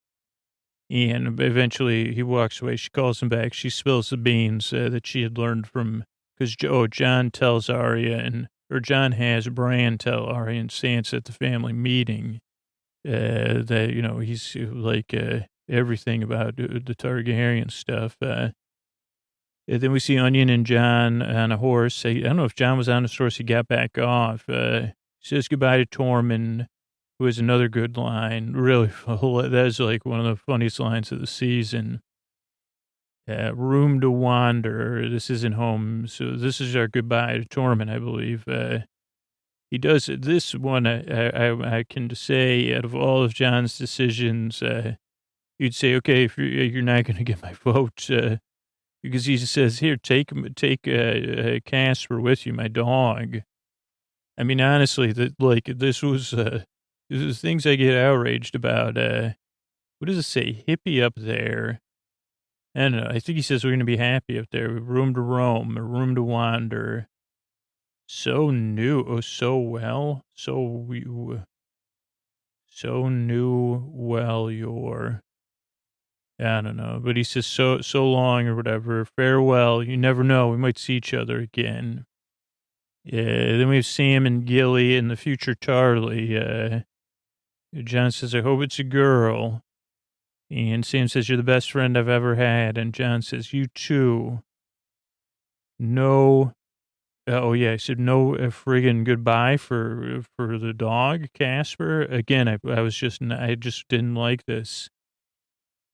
And eventually he walks away. She calls him back. She spills the beans that she had learned from, because John tells Arya, or John has Bran tell Arya and Sansa at the family meeting that, you know, he's like everything about the Targaryen stuff. Then we see Onion and John on a horse. I don't know if John was on his horse. He got back off. Says goodbye to Tormund, who has another good line. Really, that is like one of the funniest lines of the season. Room to wander. This isn't home. So this is our goodbye to Tormund, I believe. He does this one. I can say out of all of John's decisions, you'd say, okay, if you're not going to get my vote, because he says, here, take Casper with you, my dog. I mean, honestly, this was things I get outraged about. What does it say? Hippie up there. I don't know. I think he says we're going to be happy up there. Room to roam, a room to wander. So new, so well, so new, well, you're. I don't know, but he says so long or whatever. Farewell. You never know. We might see each other again. Yeah. Then we have Sam and Gilly and the future Charlie. John says, I hope it's a girl. And Sam says, you're the best friend I've ever had. And John says, you too. No. Oh yeah. I said no friggin' goodbye for the dog, Casper. Again, I just didn't like this.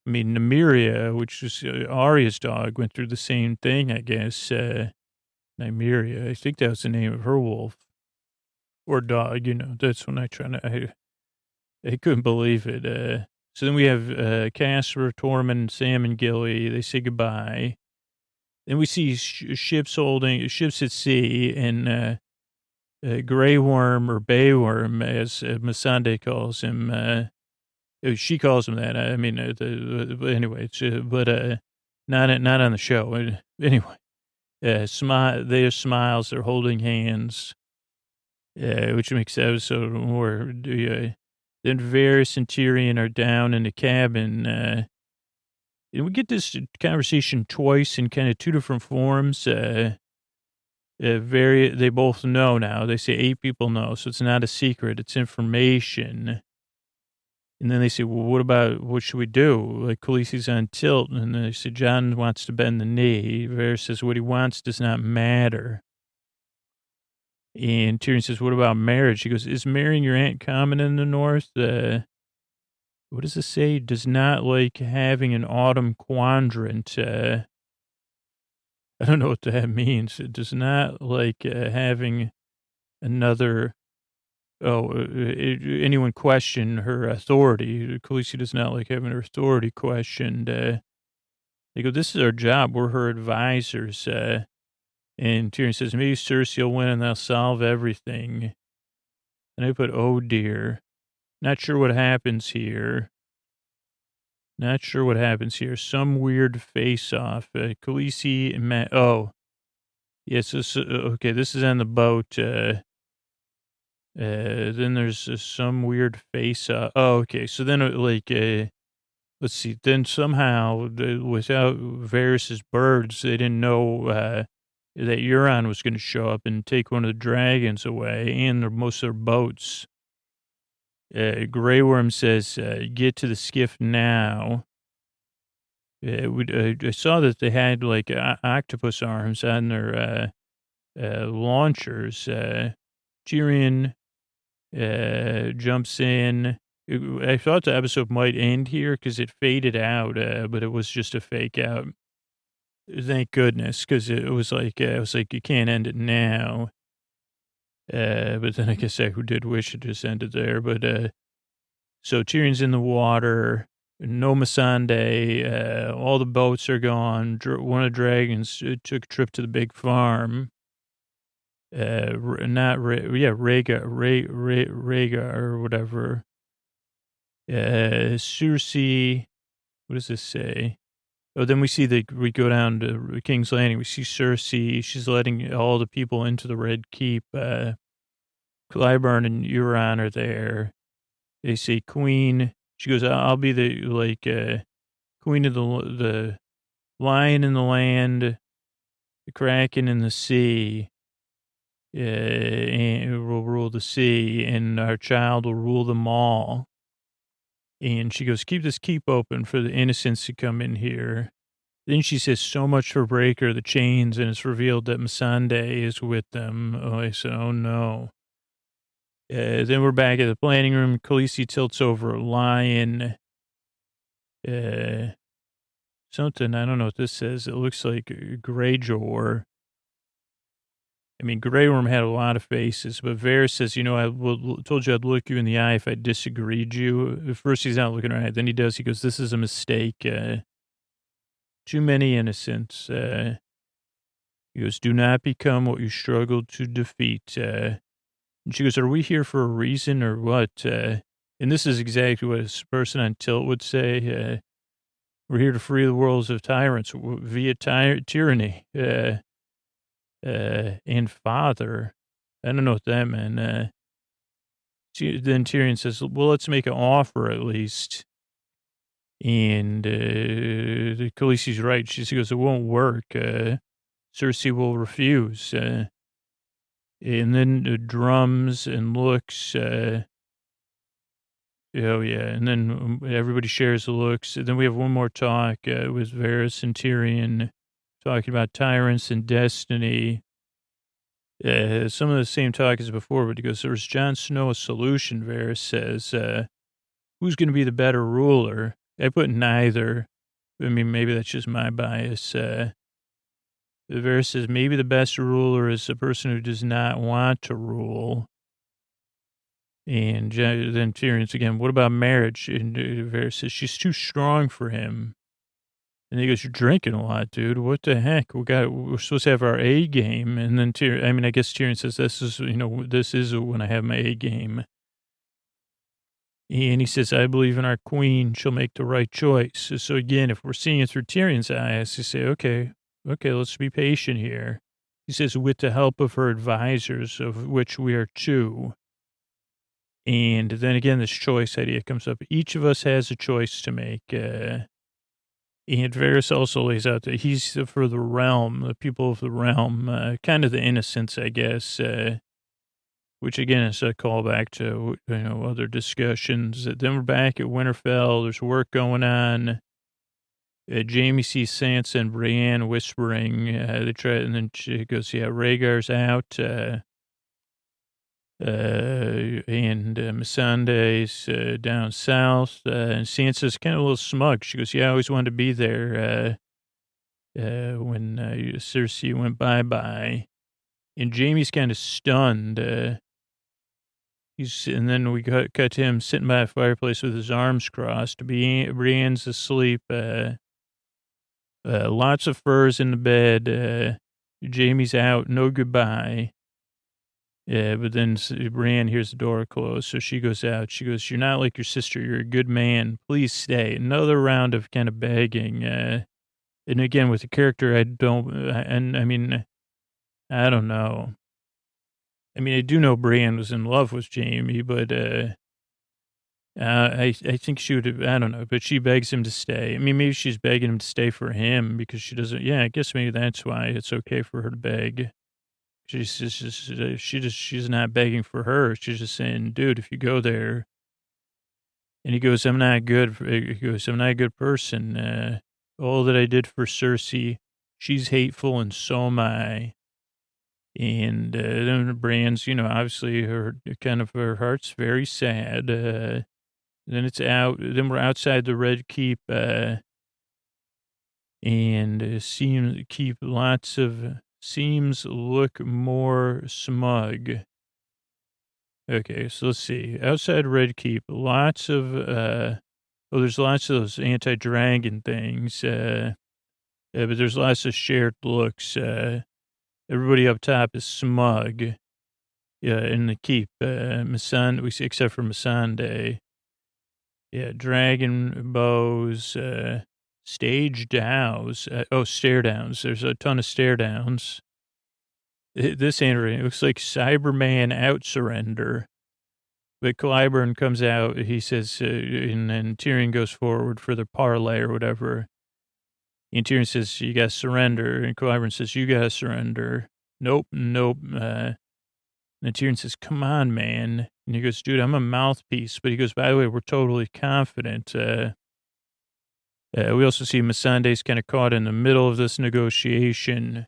I mean, Nymeria, which is Arya's dog, went through the same thing, I guess. Nymeria, I think that was the name of her wolf or dog. That's when I couldn't believe it. So then we have Casper, Tormund, Sam, and Gilly. They say goodbye. Then we see ships at sea, and Grey Worm or Bay Worm, as Missandei calls him. She calls him that. I mean, anyway, not on the show. Anyway, their smiles, they're holding hands, which makes the episode more. Then Varys and Tyrion are down in the cabin. And we get this conversation twice in kind of two different forms. They both know now. They say 8 people know, so it's not a secret. It's information. And then they say, well, what should we do? Like, Khaleesi's on tilt. And then they say, John wants to bend the knee. Varys says, what he wants does not matter. And Tyrion says, what about marriage? He goes, is marrying your aunt common in the North? What does it say? Does not like having an autumn quadrant. I don't know what that means. It does not like having another... anyone question her authority. Khaleesi does not like having her authority questioned. They go, this is our job. We're her advisors. And Tyrion says, maybe Cersei will win and they'll solve everything. And I put, oh dear. Not sure what happens here. Some weird face-off. Khaleesi and Matt. Oh. Yes, okay, this is on the boat. Then there's some weird face. Okay. So then, let's see. Then somehow, without Varys's birds, they didn't know that Euron was going to show up and take one of the dragons away and most of their boats. Grey Worm says, "Get to the skiff now." I saw that they had like octopus arms on their launchers. Tyrion jumps in. I thought the episode might end here because it faded out, but it was just a fake out. Thank goodness, because it was like you can't end it now. But then I guess I did wish it just ended there. But so Tyrion's in the water. No Missandei. All the boats are gone. One of the dragons took a trip to the big farm. Rhaegar or whatever. Cersei, what does this say? Oh, then we go down to King's Landing. We see Cersei. She's letting all the people into the Red Keep. Clyburn and Euron are there. They say Queen. She goes, I'll be the Queen of the Lion in the land, the Kraken in the sea. And will rule the sea, and our child will rule them all. And she goes, keep this keep open for the innocents to come in here. Then she says, so much for Breaker, the chains, and it's revealed that Missandei is with them. Oh, I said, oh no. Then we're back at the planning room. Khaleesi tilts over a lion. Something, I don't know what this says. It looks like Greyjoy. I mean, Grey Worm had a lot of faces, but Varys says, told you I'd look you in the eye if I disagreed you. At first he's not looking right. Then he does. He goes, this is a mistake. Too many innocents. He goes, do not become what you struggled to defeat. And she goes, are we here for a reason or what? And this is exactly what a person on tilt would say. We're here to free the worlds of tyrants via tyranny. And father. I don't know what that meant. Then Tyrion says, well, let's make an offer at least. And Khaleesi's right. She goes, it won't work. Cersei will refuse. And then the drums and looks. Oh, yeah. And then everybody shares the looks. And then we have one more talk with Varys and Tyrion talking about tyrants and destiny. Some of the same talk as before, but he goes, there's Jon Snow a solution, Varys says. Who's going to be the better ruler? I put neither. I mean, maybe that's just my bias. Varys says, maybe the best ruler is a person who does not want to rule. And then Tyrion's again, what about marriage? And Varys says, she's too strong for him. And he goes, you're drinking a lot, dude. What the heck? We're supposed to have our A game. And then I guess Tyrion says, this is when I have my A game. And he says, I believe in our queen. She'll make the right choice. So again, if we're seeing it through Tyrion's eyes, you say, okay, let's be patient here. He says, with the help of her advisors, of which we are two. And then again, this choice idea comes up. Each of us has a choice to make. And Varys also lays out that he's for the realm, the people of the realm, kind of the innocents, I guess, which again is a callback to, other discussions. Then we're back at Winterfell. There's work going on. Jaime sees Sansa and Brienne whispering. They try, and then she goes, yeah, Rhaegar's out. And Missandei's down south, and Sansa's kind of a little smug. She goes, yeah, I always wanted to be there when Cersei went bye-bye. And Jaime's kind of stunned. And then we cut to him sitting by a fireplace with his arms crossed. Brienne's asleep. Lots of furs in the bed. Jaime's out, no goodbye. Yeah, but then Brienne hears the door close, so she goes out. She goes, you're not like your sister. You're a good man. Please stay. Another round of kind of begging. And again, with the character, I don't know. I mean, I do know Brienne was in love with Jaime, but I think she would have, I don't know, but she begs him to stay. I mean, maybe she's begging him to stay for him because she doesn't, I guess maybe that's why it's okay for her to beg. She's not begging for her. She's just saying, dude, if you go there. And he goes, I'm not a good person. All that I did for Cersei, she's hateful and so am I. And then Brienne's, obviously her heart's very sad. Then it's out. Then we're outside the Red Keep, and seems look more smug. Okay, so let's see. Outside Red Keep, lots of, there's lots of those anti-dragon things, but there's lots of shared looks. Everybody up top is smug. Yeah, in the keep, except for Missandei. Yeah, dragon bows, stage downs. Stare downs. There's a ton of stare downs. This Andrew, it looks like Cyberman out surrender. But Clyburn comes out. He says, and then Tyrion goes forward for the parlay or whatever. And Tyrion says, you got to surrender. And Clyburn says, you got to surrender. Nope. And Tyrion says, come on, man. And he goes, dude, I'm a mouthpiece. But he goes, by the way, we're totally confident. We also see Missandei's kind of caught in the middle of this negotiation.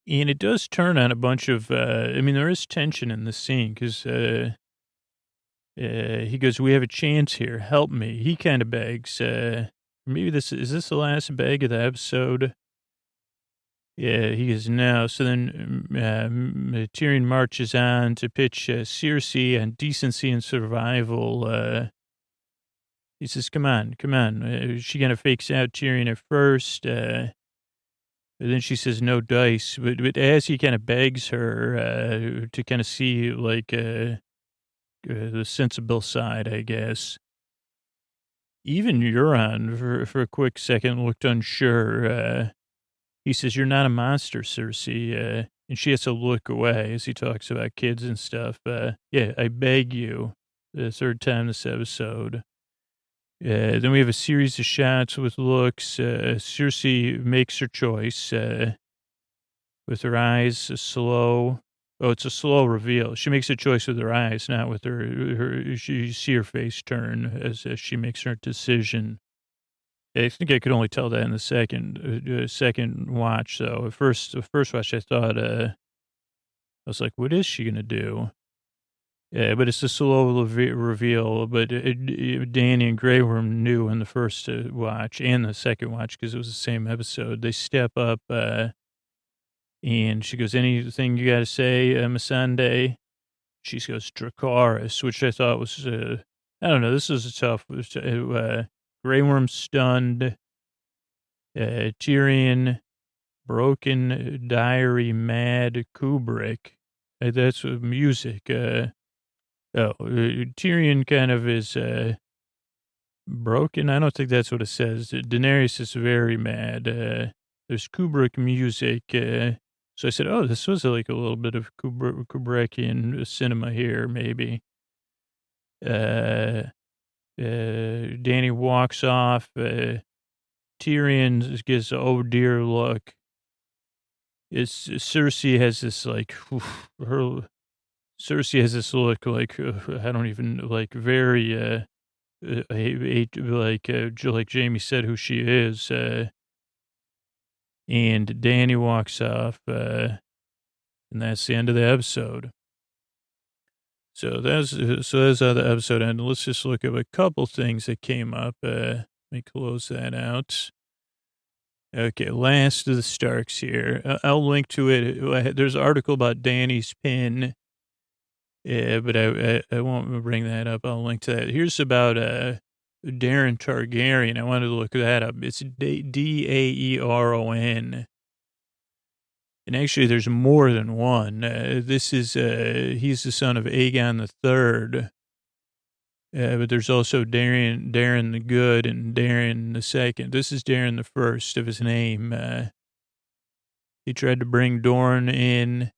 And it does turn on a bunch of, there is tension in this scene because he goes, we have a chance here. Help me. He kind of begs. Maybe is this the last beg of the episode? Yeah, he goes, no. So then Tyrion marches on to pitch Cersei on decency and survival. He says, come on. She kind of fakes out Tyrion at first. But then she says, no dice. But as he kind of begs her to kind of see, like, the sensible side, I guess. Even Euron, for a quick second, looked unsure. He says, you're not a monster, Cersei. And she has to look away as he talks about kids and stuff. Yeah, I beg you, the third time this episode. Then we have a series of shots with looks. Cersei makes her choice with her eyes slow. Oh, it's a slow reveal. She makes a choice with her eyes, not with her. You see her face turn as she makes her decision. I think I could only tell that in the second watch. So the first watch, I thought I was like, "What is she gonna do?" Yeah, but it's a slow reveal. But Danny and Grey Worm knew in the first watch and the second watch because it was the same episode. They step up, and she goes, "Anything you got to say, Missandei?" She goes, "Dracarys," which I thought was, I don't know. This is a tough. Grey Worm stunned. Tyrion, broken diary, mad Kubrick. That's music. Tyrion kind of is broken. I don't think that's what it says. Daenerys is very mad. There's Kubrick music. So I said, oh, this was like a little bit of Kubrickian cinema here, maybe. Danny walks off. Tyrion gives an oh dear look. Cersei has this like Cersei has this look like I don't even like very like Jamie said who she is. And Danny walks off, and that's the end of the episode. So that's how the episode ended. Let's just look at a couple things that came up. Let me close that out. Okay, last of the Starks here. I'll link to it. There's an article about Danny's pin, but I won't bring that up. I'll link to that. Here's about Daeron Targaryen. I wanted to look that up. It's Daeron. And actually, there's more than one. This is, he's the son of Aegon III. But there's also Daeron the Good and Daeron the Second. This is Daeron the First of his name. He tried to bring Dorne in,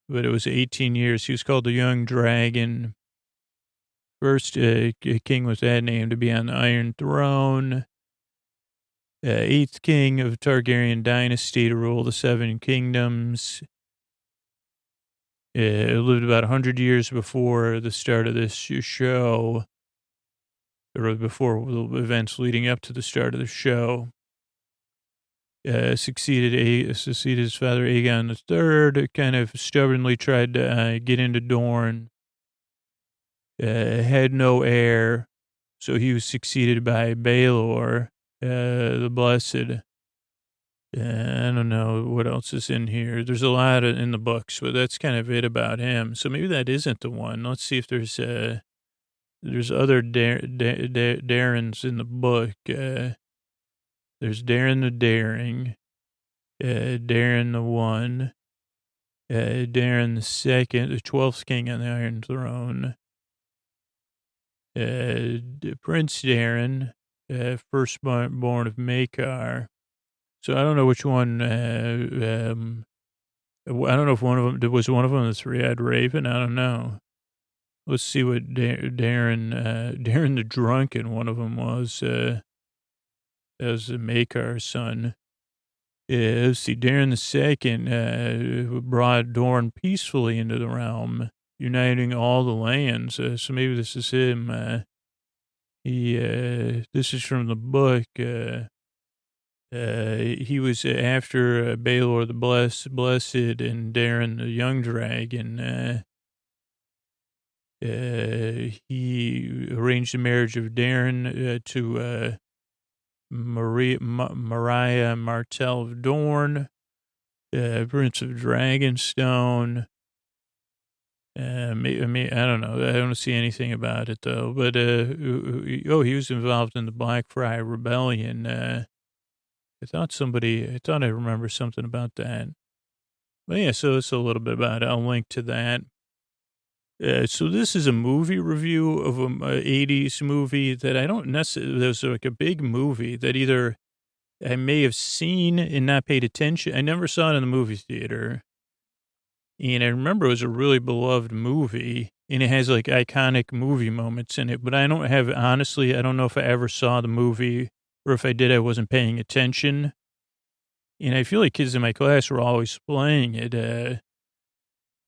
but it was 18 years. He was called the Young Dragon. First king with that name to be on the Iron Throne. Eighth king of Targaryen dynasty to rule the Seven Kingdoms. Lived about 100 years before the start of this show, or before the events leading up to the start of the show. Succeeded his father Aegon III, kind of stubbornly tried to get into Dorne. Had no heir, so he was succeeded by Baelor, the Blessed. I don't know what else is in here. There's a lot in the books, but that's kind of it about him. So maybe that isn't the one. Let's see if there's other Daerons in the book. There's Daeron the Daring, Daeron the One, Daeron the Second, the 12th king on the Iron Throne, Prince Daeron, firstborn of Maekar. So I don't know which one. I don't know if one of them was one of them. That's Red Raven. I don't know. Let's see what Daeron the Drunken. One of them was. That was the Maekar's son. Let's see. Daeron the Second brought Dorne peacefully into the realm, uniting all the lands. So maybe this is him. This is from the book. He was after Baelor the Blessed and Darren the Young Dragon. He arranged the marriage of Darren to Mariah Martell of Dorne, Prince of Dragonstone. I don't know. I don't see anything about it though. But he was involved in the Blackfriar Rebellion. I thought I remember something about that. But yeah, so it's a little bit about it. I'll link to that. So this is a movie review of a 80s movie that I don't necessarily, there's like a big movie that either I may have seen and not paid attention. I never saw it in the movie theater. And I remember it was a really beloved movie and it has like iconic movie moments in it, but honestly, I don't know if I ever saw the movie or if I did, I wasn't paying attention. And I feel like kids in my class were always playing it.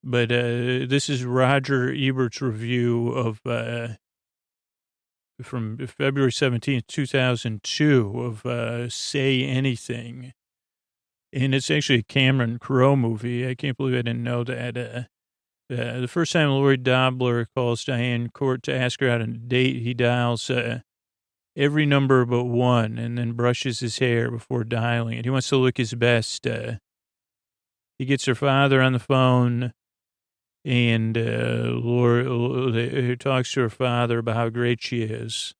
But this is Roger Ebert's review of from February 17th, 2002 of Say Anything. And it's actually a Cameron Crowe movie. I can't believe I didn't know that. The first time Lloyd Dobler calls Diane Court to ask her out on a date, he dials every number but one and then brushes his hair before dialing it. He wants to look his best. He gets her father on the phone. And Laura talks to her father about how great she is.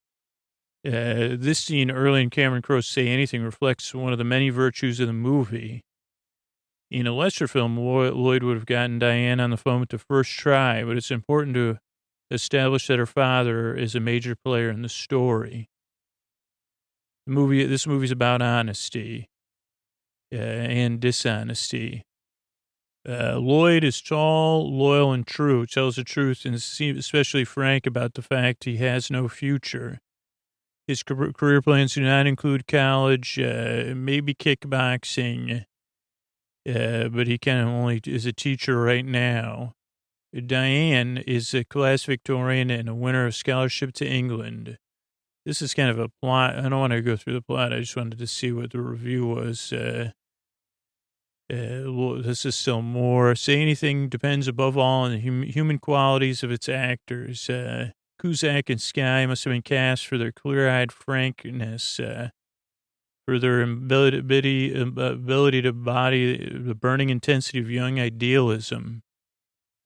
This scene early in Cameron Crowe's Say Anything reflects one of the many virtues of the movie. In a lesser film, Lloyd would have gotten Diane on the phone with the first try, but it's important to establish that her father is a major player in the story. This movie's about honesty and dishonesty. Lloyd is tall, loyal, and true, tells the truth, and seems especially frank about the fact he has no future. His career plans do not include college, maybe kickboxing, but he kind of only is a teacher right now. Diane is a class Victorian and a winner of scholarship to England. This is kind of a plot. I don't want to go through the plot. I just wanted to see what the review was. This is still more. Say Anything depends above all on the human qualities of its actors. Cusack and Skye must have been cast for their clear-eyed frankness, for their ability to embody the burning intensity of young idealism.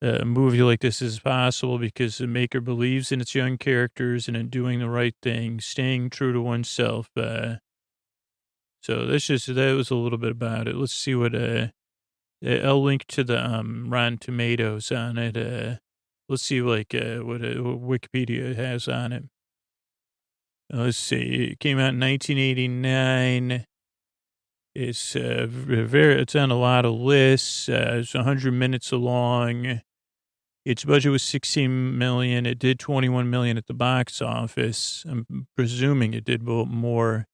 A movie like this is possible because the maker believes in its young characters and in doing the right thing, staying true to oneself. So that was a little bit about it. Let's see what, I'll link to the, Rotten Tomatoes on it. Let's see what Wikipedia has on it. Let's see. It came out in 1989. It's, it's on a lot of lists. It's 100 minutes long. Its budget was $16 million. It did $21 million at the box office. I'm presuming it did more.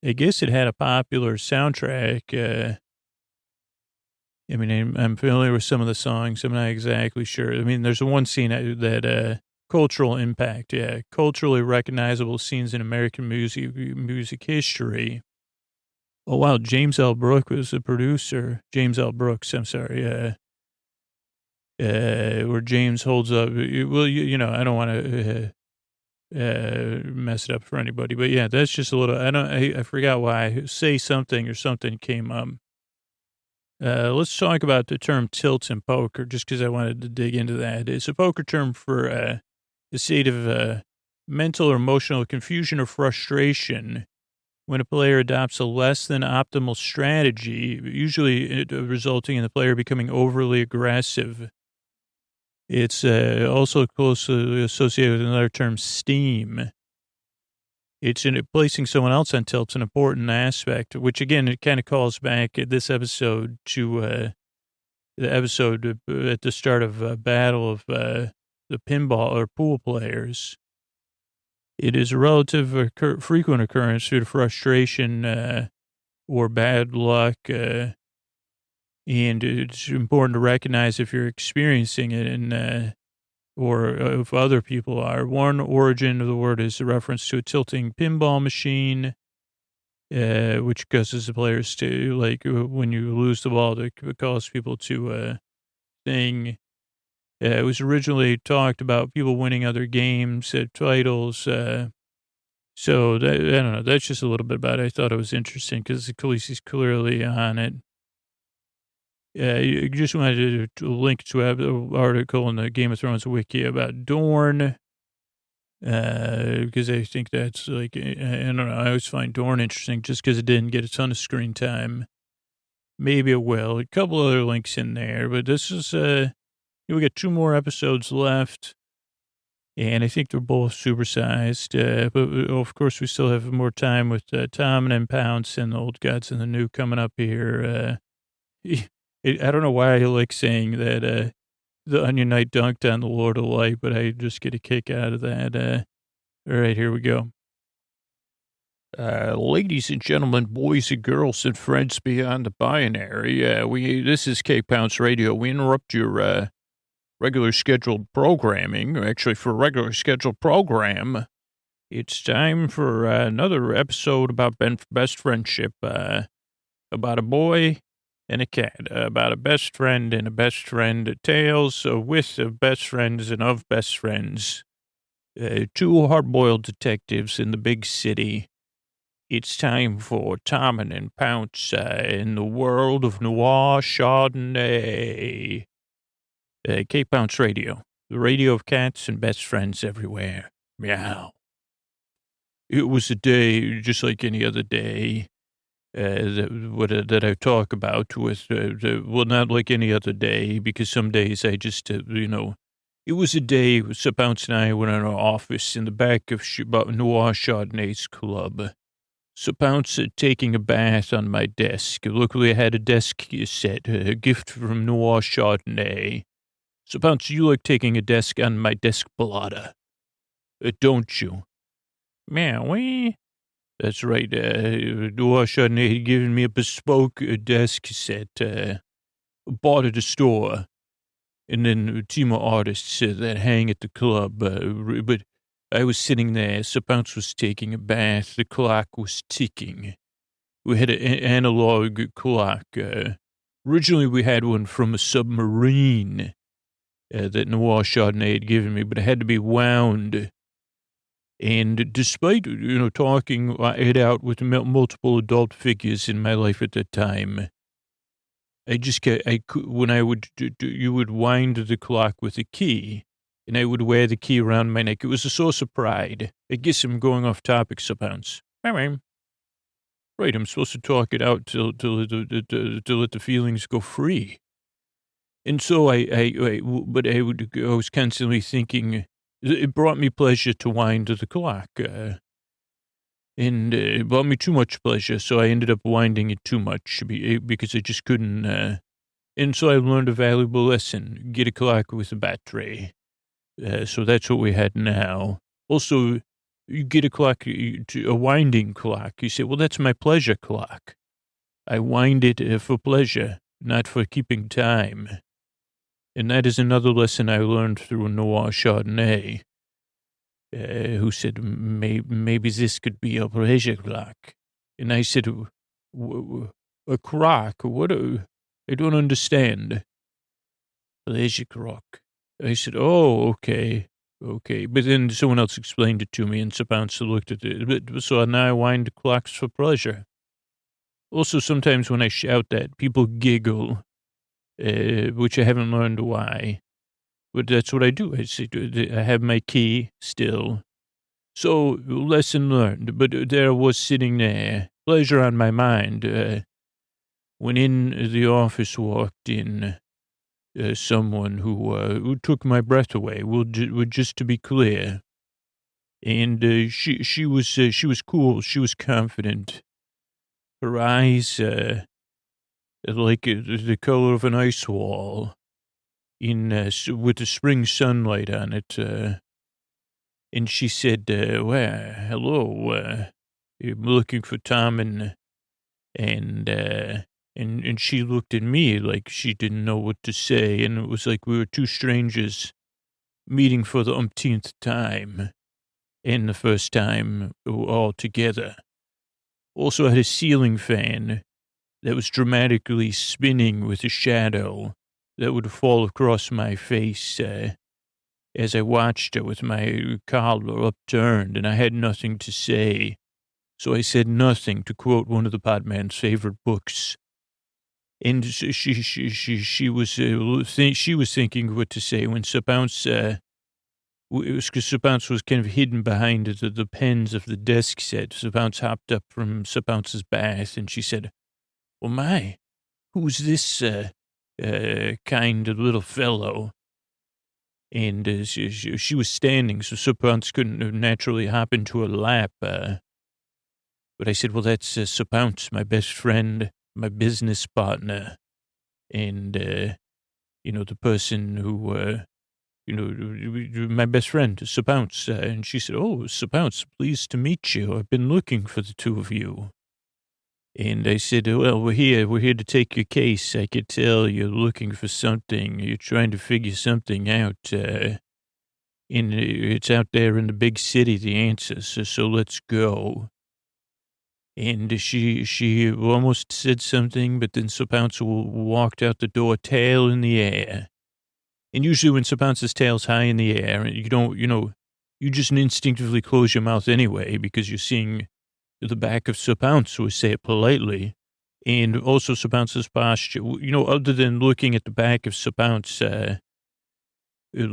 I guess it had a popular soundtrack. I'm familiar with some of the songs. I'm not exactly sure. There's one scene that cultural impact. Yeah, culturally recognizable scenes in American music history. Oh, wow. James L. Brooks was the producer. James L. Brooks, I'm sorry. Where James holds up. Well, I don't want to mess it up for anybody. But yeah, that's just a little, I forgot why. Say Something or something came up. Let's talk about the term tilt in poker, just because I wanted to dig into that. It's a poker term for a state of mental or emotional confusion or frustration when a player adopts a less than optimal strategy, usually resulting in the player becoming overly aggressive. It's also closely associated with another term, steam. It's placing someone else on tilt's an important aspect, which again, it kind of calls back this episode to the episode at the start of Battle of the Pinball or Pool Players. It is a relative frequent occurrence due to frustration or bad luck. And it's important to recognize if you're experiencing it and or if other people are. One origin of the word is a reference to a tilting pinball machine, which causes the players to, like, when you lose the ball, to cause people to sing. It was originally talked about people winning other games, titles. So that, I don't know. That's just a little bit about it. I thought it was interesting because Khaleesi's clearly on it. You just wanted to link to an article in the Game of Thrones wiki about Dorne, because I think that's like, I don't know. I always find Dorne interesting just because it didn't get a ton of screen time. Maybe it will. A couple other links in there, but this is, we got 2 more episodes left, and I think they're both supersized. But of course, we still have more time with Tom and Pounce and the Old Gods and the New coming up here. I don't know why I like saying that the Onion Knight dunked on the Lord of Light, but I just get a kick out of that. All right, here we go. Ladies and gentlemen, boys and girls, and friends beyond the binary, this is K-Pounce Radio. We interrupt your regular scheduled programming. Actually, for a regular scheduled program, it's time for another episode about best friendship, about a boy and a cat, about a best friend and a best friend, tales with of best friends and of best friends. 2 hard-boiled detectives in the big city. It's time for Tom and Pounce in the world of noir Chardonnay. K-Pounce Radio, the radio of cats and best friends everywhere. Meow. It was a day just like any other day. That I talk about with, well, not like any other day, because some days I just, it was a day, Sir Pounce and I went in our office in the back of Noir Chardonnay's club. Sir Pounce taking a bath on my desk. Luckily, I had a desk set, a gift from Noir Chardonnay. Sir Pounce, you like taking a desk on my desk blotter, don't you? Meowie. That's right. Noir Chardonnay had given me a bespoke desk set, bought at a store, and then a team of artists that hang at the club. But I was sitting there. Sir Pounce was taking a bath. The clock was ticking. We had an analog clock. Originally, we had one from a submarine that Noir Chardonnay had given me, but it had to be wound. And despite, talking it out with multiple adult figures in my life at that time, when I would, you would wind the clock with a key, and I would wear the key around my neck. It was a source of pride. I guess I'm going off topic, Sir Pounce. Right, I'm supposed to talk it out to let the feelings go free. And so I was constantly thinking, it brought me pleasure to wind the clock, and it brought me too much pleasure, so I ended up winding it too much because I just couldn't. And so I learned a valuable lesson: get a clock with a battery. So that's what we had now. Also, you get a clock, a winding clock. You say, well, that's my pleasure clock. I wind it for pleasure, not for keeping time. And that is another lesson I learned through Noir Chardonnay, who said, maybe this could be a pleasure clock. And I said, a crock? I don't understand. Pleasure clock. I said, oh, okay. But then someone else explained it to me, and Sir Pounce looked at it. So now I wind clocks for pleasure. Also, sometimes when I shout that, people giggle. Which I haven't learned why, but that's what I do. I have my key still. So, lesson learned, but there I was sitting there, pleasure on my mind, when in the office walked in someone who took my breath away, just to be clear. And she was cool, she was confident. Her eyes, like the color of an ice wall, with the spring sunlight on it. And she said, well, hello, I'm looking for Tom, and she looked at me like she didn't know what to say, and it was like we were 2 strangers meeting for the umpteenth time, and the first time all together. Also had a ceiling fan that was dramatically spinning with a shadow that would fall across my face as I watched it with my collar upturned, and I had nothing to say. So I said nothing, to quote one of the Podman's favorite books. And she was thinking what to say when Sir Bounce, it was because Sir Bounce was kind of hidden behind the pens of the desk set. Sir Bounce hopped up from Sir Bounce's bath, and she said, "Well, my, who's this kind of little fellow?" And she was standing, so Sir Bounce couldn't naturally hop into her lap. But I said, "Well, that's Sir Bounce, my best friend, my business partner, and, the person who, my best friend, Sir Bounce." And she said, "Oh, Sir Bounce, pleased to meet you. I've been looking for the two of you." And I said, "Well, we're here to take your case. I could tell you're looking for something. You're trying to figure something out. It's out there in the big city, the answer. So let's go." And she almost said something, but then Sir Pounce walked out the door, tail in the air. And usually when Sir Pounce's tail's high in the air, you just instinctively close your mouth anyway, because you're seeing the back of Sir Pounce, we say it politely. And also Sir Pounce's posture, other than looking at the back of Sir Pounce, other than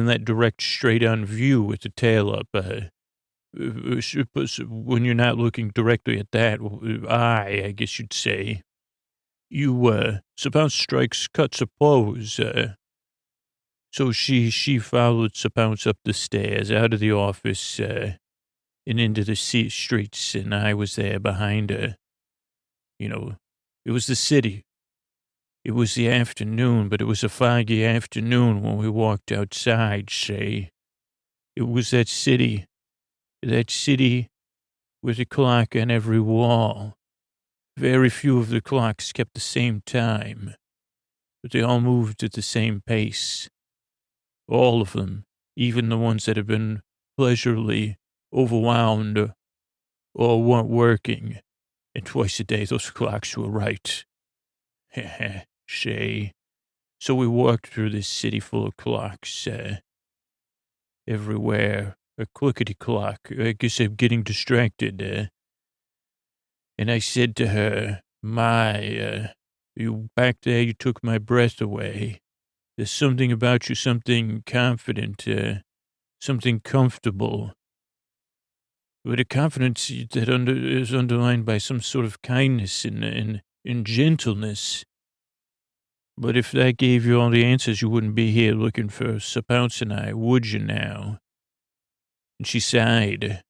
that direct straight on view with the tail up, when you're not looking directly at that I guess you'd say, Sir Pounce strikes, cuts a pose. So she followed Sir Pounce up the stairs, out of the office, and into the streets, and I was there behind her. It was the city. It was the afternoon, but it was a foggy afternoon when we walked outside, say. It was that city with a clock on every wall. Very few of the clocks kept the same time, but they all moved at the same pace. All of them, even the ones that had been pleasurably overwhelmed or weren't working. And twice a day, those clocks were right. Shay. So we walked through this city full of clocks, everywhere. A clickety clock. I guess I'm getting distracted. And I said to her, you back there, you took my breath away. There's something about you, something confident, something comfortable. But a confidence that is underlined by some sort of kindness and gentleness. But if that gave you all the answers, you wouldn't be here looking for Sir Pounce and I, would you now? And she sighed,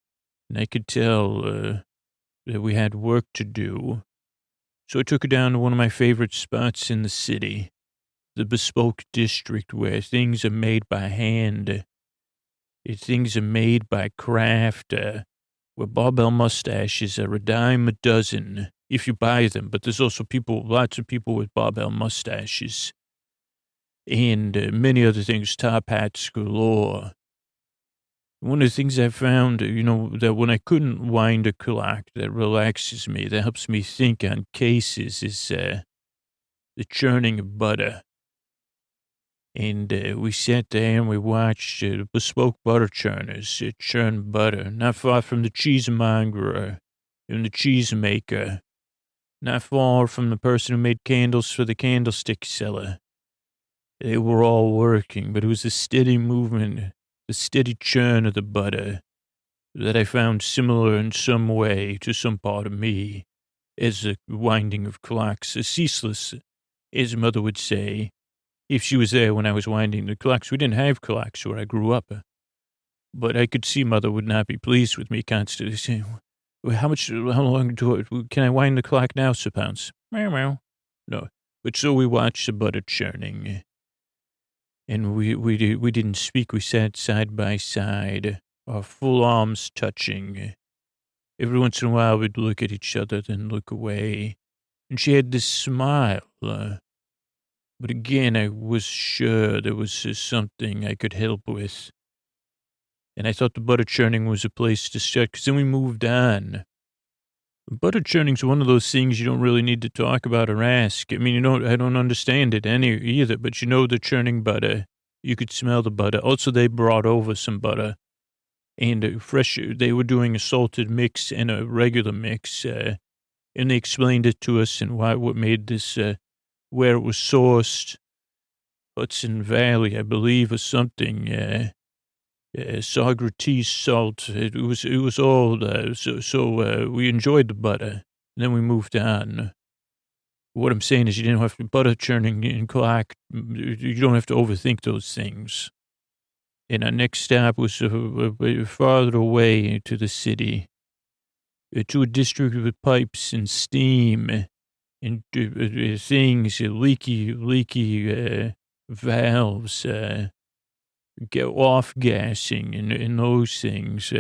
and I could tell that we had work to do. So I took her down to one of my favorite spots in the city, the bespoke district where things are made by hand, things are made by craft, where barbell mustaches are a dime a dozen if you buy them. But there's also lots of people with barbell mustaches and many other things, top hats galore. One of the things I found, that when I couldn't wind a clock that relaxes me, that helps me think on cases, is the churning of butter. And we sat there and we watched bespoke butter churners churn butter, not far from the cheesemonger and the cheesemaker, not far from the person who made candles for the candlestick seller. They were all working, but it was a steady movement, the steady churn of the butter that I found similar in some way to some part of me as the winding of clocks, ceaseless, as Mother would say, if she was there when I was winding the clocks. We didn't have clocks where I grew up, but I could see Mother would not be pleased with me constantly saying, how long can I wind the clock now, Sir Pounce? Meow, meow. No. But so we watched the butter churning. And we didn't speak. We sat side by side, our full arms touching. Every once in a while, we'd look at each other, then look away. And she had this smile, But again, I was sure there was something I could help with. And I thought the butter churning was a place to start, because then we moved on. Butter churning's one of those things you don't really need to talk about or ask. I mean, I don't understand it either, but the churning butter. You could smell the butter. Also, they brought over some butter and they were doing a salted mix and a regular mix. And they explained it to us and what made this, where it was sourced. Hudson Valley, I believe, or something. Socrates salt. It was all, so we enjoyed the butter. And then we moved on. What I'm saying is you didn't have to butter churning and clock. You don't have to overthink those things. And our next stop was farther away to the city, to a district with pipes and steam and things, leaky valves, off-gassing and those things.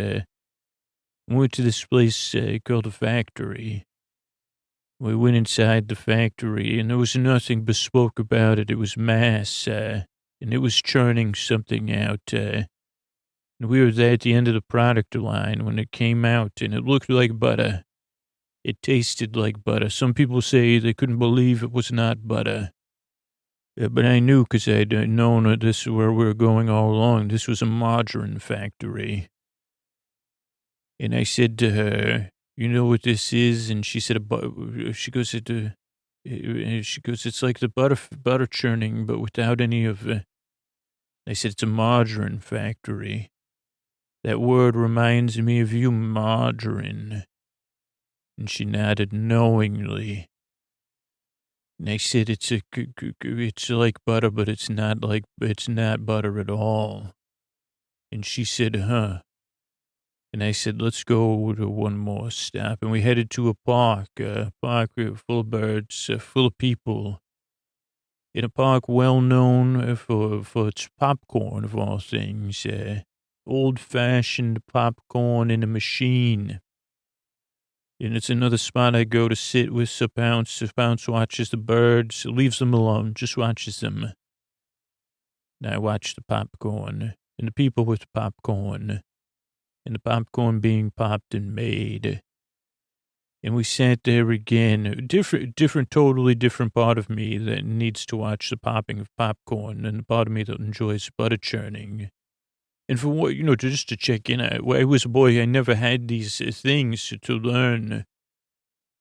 Went to this place called a factory. We went inside the factory, and there was nothing bespoke about it. It was mass, and it was churning something out. And we were there at the end of the product line when it came out, and it looked like butter. It tasted like butter. Some people say they couldn't believe it was not butter. But I knew, because I'd known that this is where we were going all along. This was a margarine factory. And I said to her, you know what this is? And she said, she goes, it's like the butter churning, but without any of it. I said, it's a margarine factory. That word reminds me of you, margarine. And she nodded knowingly. And I said, it's like butter, but it's not butter at all. And she said, huh. And I said, let's go to one more stop. And we headed to a park full of birds, full of people. In a park well known for its popcorn, of all things. Old-fashioned popcorn in a machine. And it's another spot I go to sit with Sir Pounce. Sir Pounce watches the birds, leaves them alone, just watches them. And I watch the popcorn, and the people with the popcorn, and the popcorn being popped and made. And we sat there again, totally different part of me that needs to watch the popping of popcorn, and the part of me that enjoys butter churning. And for what, just to check in, when I was a boy, I never had these things to learn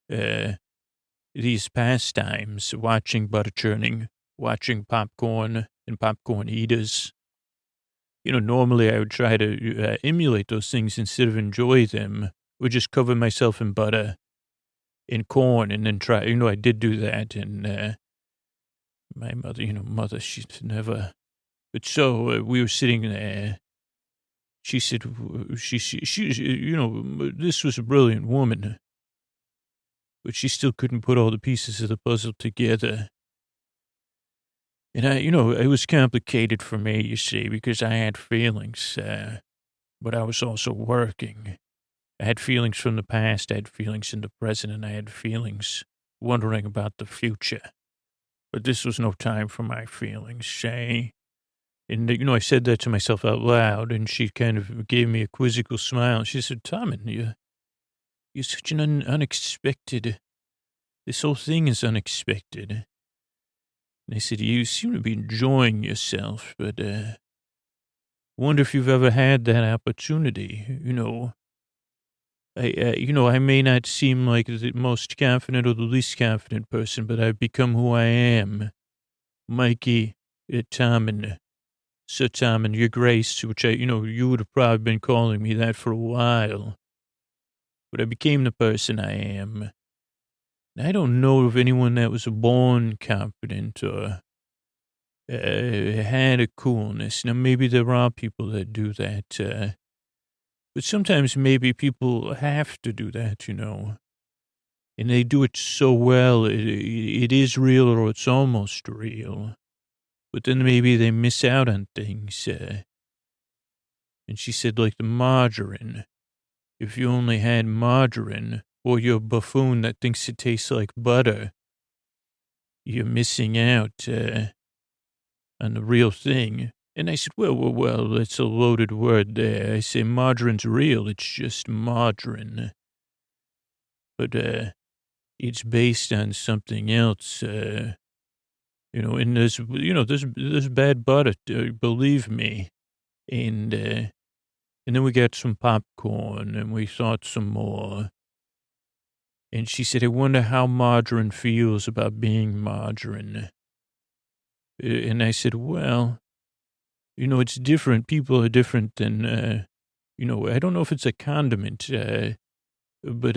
these pastimes, watching butter churning, watching popcorn and popcorn eaters. Normally I would try to emulate those things instead of enjoy them. I would just cover myself in butter and corn and then try, I did do that. And my mother, she's never, but so we were sitting there. She said, this was a brilliant woman, but she still couldn't put all the pieces of the puzzle together. And it was complicated for me, you see, because I had feelings, but I was also working. I had feelings from the past, I had feelings in the present, and I had feelings wondering about the future. But this was no time for my feelings, Shay. And, I said that to myself out loud, and she kind of gave me a quizzical smile. She said, Tommen, you're such an unexpected, this whole thing is unexpected. And I said, you seem to be enjoying yourself, but wonder if you've ever had that opportunity, I may not seem like the most confident or the least confident person, but I've become who I am. Mikey Tommen. Sir Tommen, your grace, which you would have probably been calling me that for a while. But I became the person I am. And I don't know of anyone that was born confident or had a coolness. Now, maybe there are people that do that. But sometimes maybe people have to do that, And they do it so well, it is real or it's almost real. But then maybe they miss out on things. And she said, like the margarine. If you only had margarine, or you're a buffoon that thinks it tastes like butter, you're missing out on the real thing. And I said, well, that's a loaded word there. I say margarine's real. It's just margarine. But it's based on something else, and there's bad butter, believe me. And then we got some popcorn and we thought some more. And she said, I wonder how margarine feels about being margarine. And I said, well, it's different. People are different than, I don't know if it's a condiment, but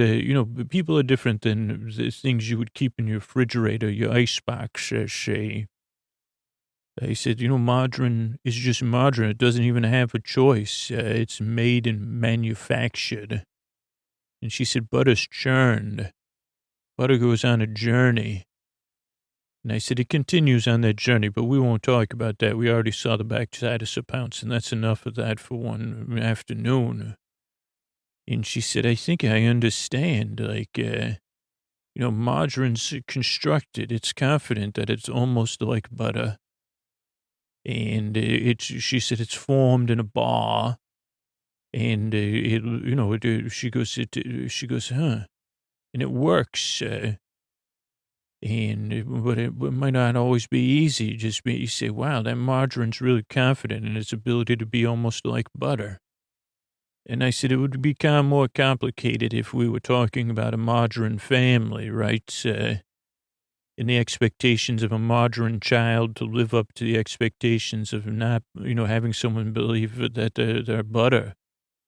people are different than the things you would keep in your refrigerator, your icebox, say. I said, margarine is just margarine. It doesn't even have a choice. It's made and manufactured. And she said, butter's churned. Butter goes on a journey. And I said, it continues on that journey, but we won't talk about that. We already saw the backside of Sir Pounce, and that's enough of that for one afternoon. And she said, I think I understand. Margarine's constructed. It's confident that it's almost like butter. And she said, it's formed in a bar. And she goes, huh? And it works. But it might not always be easy. You say, wow, that margarine's really confident in its ability to be almost like butter. And I said, it would become more complicated if we were talking about a margarine family, right? And the expectations of a margarine child to live up to the expectations of not, having someone believe that they're butter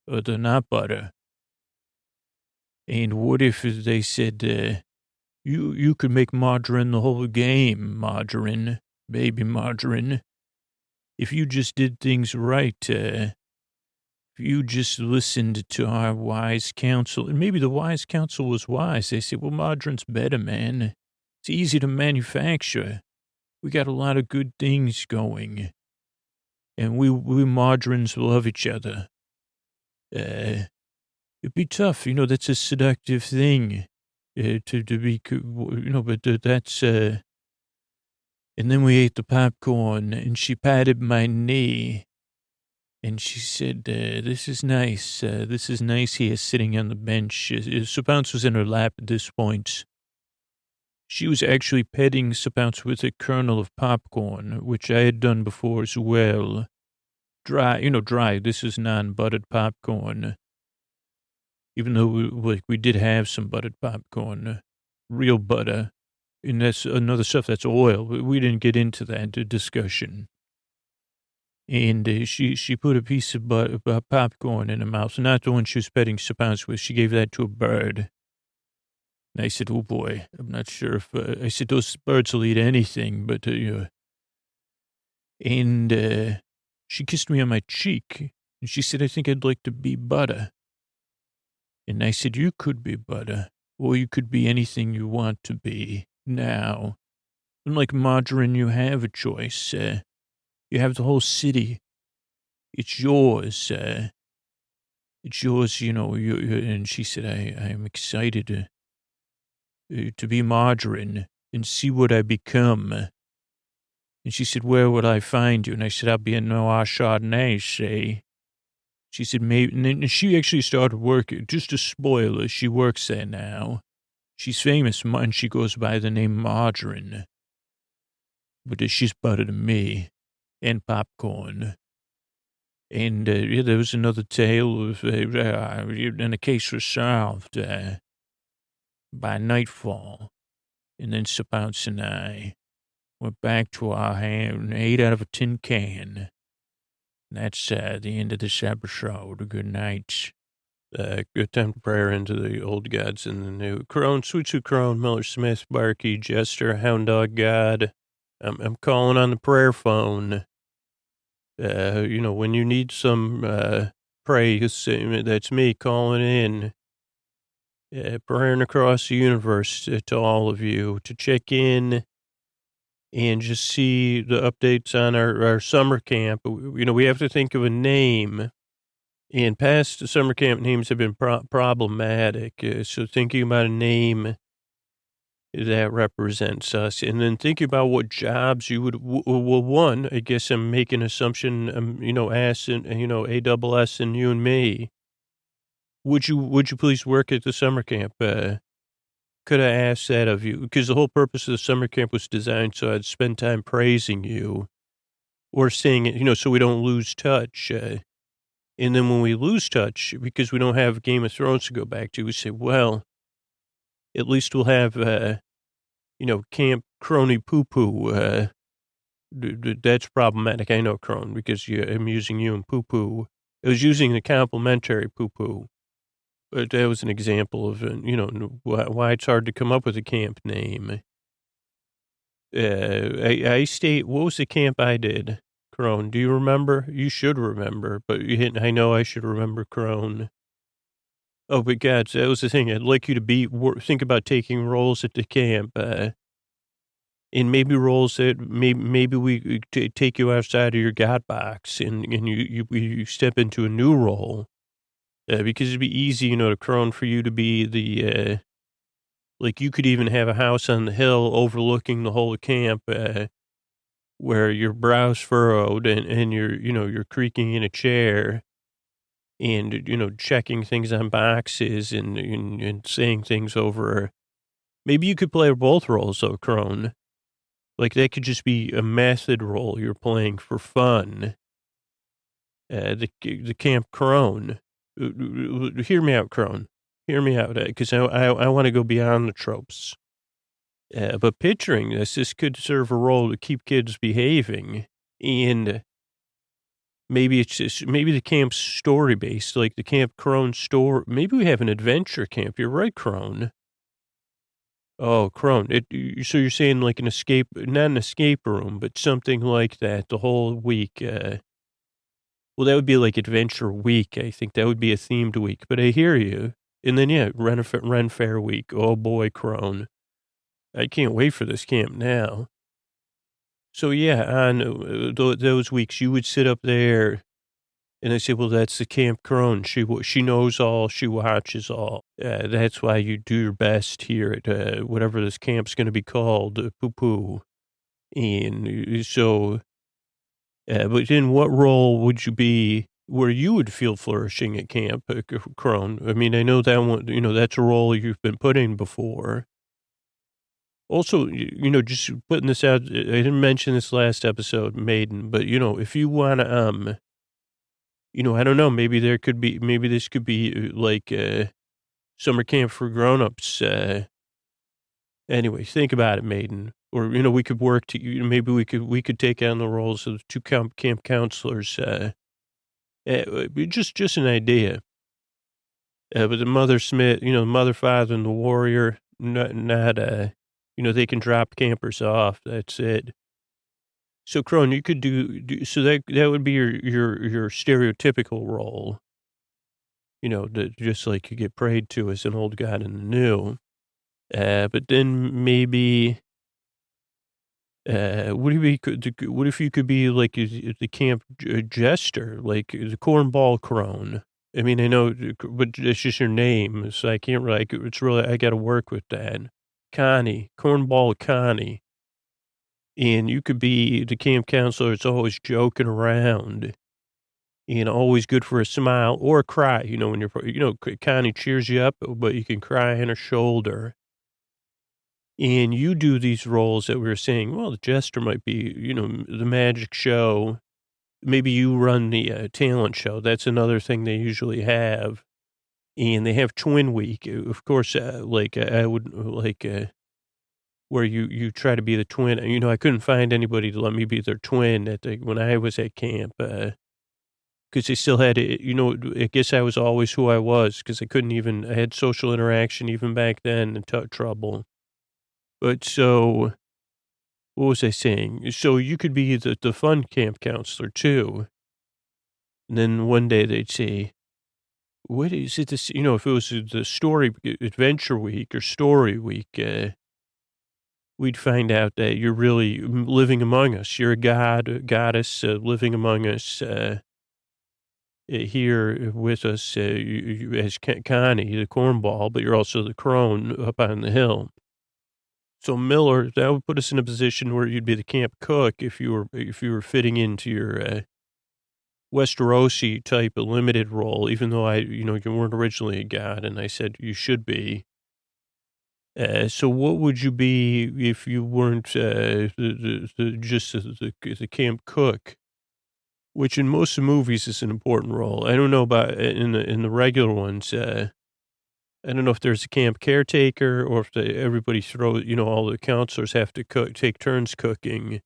or they're not butter. And what if they said, you could make margarine the whole game, margarine, baby margarine, if you just did things right, if you just listened to our wise counsel, and maybe the wise counsel was wise. They said, well, margarine's better, man. It's easy to manufacture. We got a lot of good things going. And we margarines love each other. It'd be tough. That's a seductive thing to be, but that's, and then we ate the popcorn and she patted my knee and she said, this is nice. This is nice here sitting on the bench. Sir Pounce was in her lap at this point. She was actually petting Sir Pounce with a kernel of popcorn, which I had done before as well. Dry. This is non-buttered popcorn. Even though we did have some buttered popcorn, real butter. And that's another stuff, that's oil. We didn't get into that discussion. And she put a piece of popcorn in her mouth. Not the one she was petting Sir Pounce with. She gave that to a bird. And I said, oh, boy, I'm not sure if, I said, those birds will eat anything, but, and she kissed me on my cheek, and she said, I think I'd like to be butter. And I said, you could be butter, or you could be anything you want to be now. Unlike margarine, you have a choice. You have the whole city. It's yours. It's yours, and she said, I am excited to be margarine and see what I become. And she said, where would I find you? And I said, I'll be in Noir Chardonnay, say. She said, maybe, and she actually started working, just to spoil her, she works there now. She's famous, and she goes by the name Margarine. But she's better than me, and popcorn. And there was another tale of, and the case was solved by nightfall. And then Sir Pounce and I went back to our hand and ate out of a tin can. And that's the end of this episode. Good night. Good time to prayer into the old gods and the new. Crone, Sweet Sue Crone, Miller Smith, Barky, Jester, Hound Dog God. I'm calling on the prayer phone. When you need some praise, that's me calling in. Praying across the universe to all of you to check in and just see the updates on our summer camp. We have to think of a name. And past summer camp names have been problematic. So thinking about a name that represents us. And then think about what jobs you would, well, one, I guess I'm making assumption, ass and, A double S and you and me. Would you please work at the summer camp? Could I ask that of you? Because the whole purpose of the summer camp was designed so I'd spend time praising you or saying it, so we don't lose touch. And then when we lose touch, because we don't have Game of Thrones to go back to, we say, well, at least we'll have, Camp Crony Poo Poo. That's problematic. I know, Crone, because I'm using you and Poo Poo. I was using the complimentary Poo Poo. But that was an example of, why it's hard to come up with a camp name. What was the camp I did? Crone, do you remember? You should remember, but I know I should remember, Crone. Oh, but God, that was the thing. I'd like you to think about taking roles at the camp, and maybe roles that maybe we take you outside of your God box and you step into a new role. Because it'd be easy, to Crone, for you to be the, like you could even have a house on the hill overlooking the whole camp, where your brow's furrowed and you're creaking in a chair and, checking things on boxes and saying things over. Maybe you could play both roles though, Crone. Like that could just be a method role you're playing for fun. The Camp Crone. Hear me out, Crone. Hear me out, because I want to go beyond the tropes. But picturing this could serve a role to keep kids behaving, and maybe maybe the camp's story based, like the Camp Crone store. Maybe we have an adventure camp. You're right, Crone. Oh, Crone. So you're saying like not an escape room, but something like that the whole week. Well, that would be like Adventure Week. I think that would be a themed week, but I hear you. And then, yeah, Ren Fair Week. Oh boy, Crone. I can't wait for this camp now. So yeah, on those weeks, you would sit up there and I say, well, that's the Camp Crone. She knows all, she watches all. That's why you do your best here at whatever this camp's going to be called, Poo Poo. And so, but in what role would you be where you would feel flourishing at camp, Crone? I mean, I know that one, that's a role you've been put in before. Also, just putting this out, I didn't mention this last episode, Maiden, but, if you want to, I don't know, maybe this could be like summer camp for grownups. Anyway, think about it, Maiden. Or, we could work to, maybe we could take on the roles of two camp counselors. Just an idea. But the Mother Smith, the Mother, Father, and the Warrior, not they can drop campers off. That's it. So, Crone, you could so that would be your stereotypical role. Just like you get prayed to as an old God in the new. But then maybe, what if you could be like the camp jester, like the cornball Crone? I mean, I know, but it's just your name, so I can't really, I got to work with that. Connie, cornball Connie. And you could be the camp counselor that's always joking around and always good for a smile or a cry, when Connie cheers you up, but you can cry on her shoulder. And you do these roles that we were saying, well, the jester might be, the magic show. Maybe you run the talent show. That's another thing they usually have. And they have Twin Week. Of course, I would where you try to be the twin. I couldn't find anybody to let me be their twin when I was at camp. Because they still had it, I guess I was always who I was because I had social interaction even back then and trouble. But so, what was I saying? So you could be the fun camp counselor too. And then one day they'd say, what is it? This, if it was the story, Adventure Week or Story Week, we'd find out that you're really living among us. You're a goddess living among us here with us as Connie, the cornball, but you're also the crone up on the hill. So Miller, that would put us in a position where you'd be the camp cook if you were fitting into your Westerosi type of limited role. Even though you weren't originally a god, and I said you should be. So what would you be if you weren't just the camp cook? Which in most movies is an important role. I don't know about in the regular ones. I don't know if there's a camp caretaker or if everybody throws, all the counselors have to take turns cooking.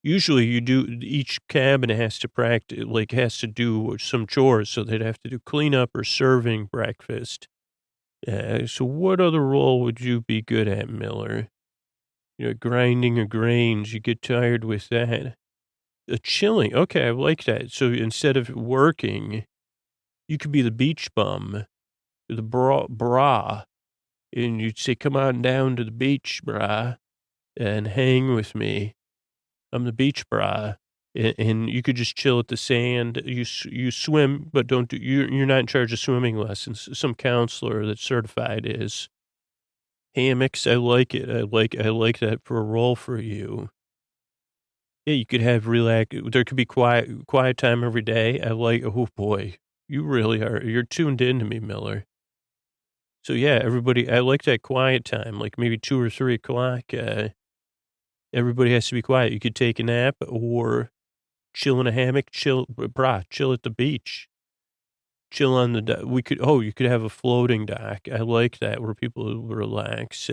Usually each cabin has to practice, has to do some chores. So they'd have to do cleanup or serving breakfast. So what other role would you be good at, Miller? Grinding of grains, you get tired with that. Chilling. Okay, I like that. So instead of working, you could be the beach bum, the bra, and you'd say, come on down to the beach, brah, and hang with me. I'm the beach bra. And you could just chill at the sand. You swim, but you're not in charge of swimming lessons. Some counselor that's certified is. Hammocks, I like it. I like that for a role for you. Yeah, you could have there could be quiet time every day. Oh boy, you really you're tuned into me, Miller. So yeah, everybody, I like that quiet time, like maybe 2 or 3 o'clock. Everybody has to be quiet. You could take a nap or chill in a hammock, chill at the beach, chill on the dock. You could have a floating dock. I like that where people relax.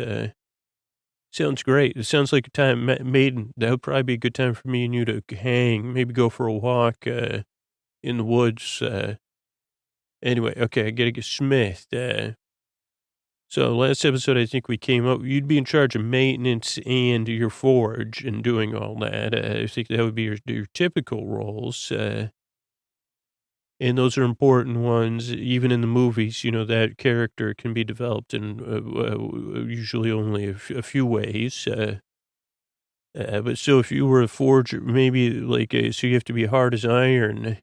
Sounds great. It sounds like a time, Maiden. That would probably be a good time for me and you to hang, maybe go for a walk in the woods. Anyway, okay, I got to get Smith. So last episode, I think we came up, you'd be in charge of maintenance and your forge and doing all that. I think that would be your typical roles. And those are important ones. Even in the movies, that character can be developed in usually only a few ways. But so if you were a forger, maybe so you have to be hard as iron.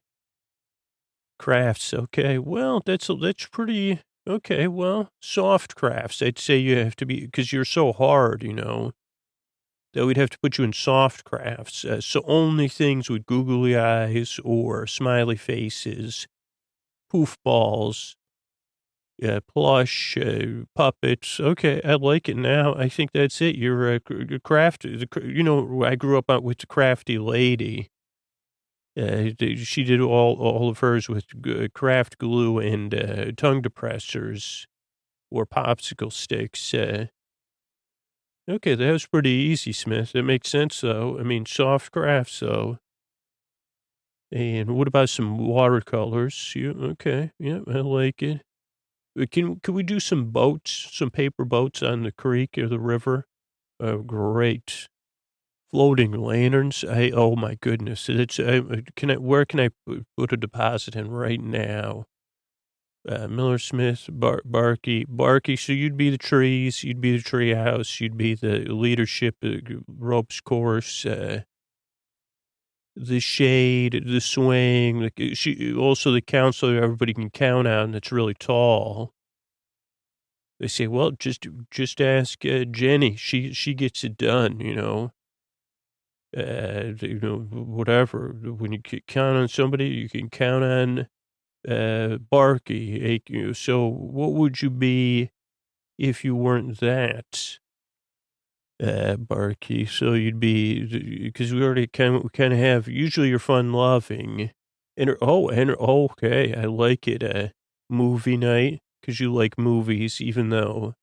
Crafts, okay. Well, that's pretty, okay. Well, soft crafts, I'd say you have to be, because you're so hard, that we'd have to put you in soft crafts. So only things with googly eyes or smiley faces, poof balls, plush, puppets. Okay, I like it now. I think that's it. You're a craft. I grew up with the crafty lady. She did all of hers with craft glue and tongue depressors or popsicle sticks. Okay, that was pretty easy, Smith. That makes sense, though. I mean, soft crafts, though. And what about some watercolors? Okay, yeah, I like it. Can we do some paper boats on the creek or the river? Oh, great. Floating lanterns. Oh my goodness. Where can I put a deposit in right now? Miller Smith, Barky. So you'd be the trees, you'd be the tree house, you'd be the leadership, ropes course, the shade, the swing, also the counselor everybody can count on that's really tall. They say, well, just ask Jenny. She gets it done, whatever. When you count on somebody, you can count on Barky. So what would you be if you weren't that? Barky. So you'd be, because we already kind of have, usually you're fun loving. Okay, I like it. Movie night, because you like movies, even though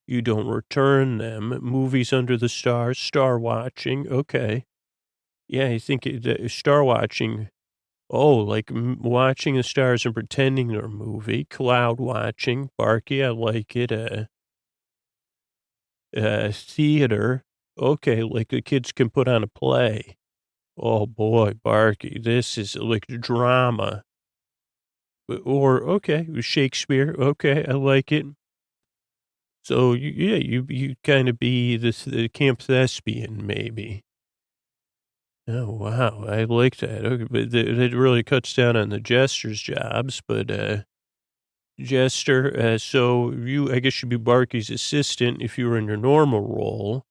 you don't return them. Movies under the stars, star watching. Okay. Yeah, I think star watching. Oh, like watching the stars and pretending they're a movie. Cloud watching. Barky, I like it. Theater. Okay, like the kids can put on a play. Oh boy, Barky, this is like drama. Or, okay, Shakespeare. Okay, I like it. So, you kind of be the camp thespian, maybe. Oh, wow, I like that. Okay, but that really cuts down on the jester's jobs, but Jester. So I guess you'd be Barky's assistant if you were in your normal role.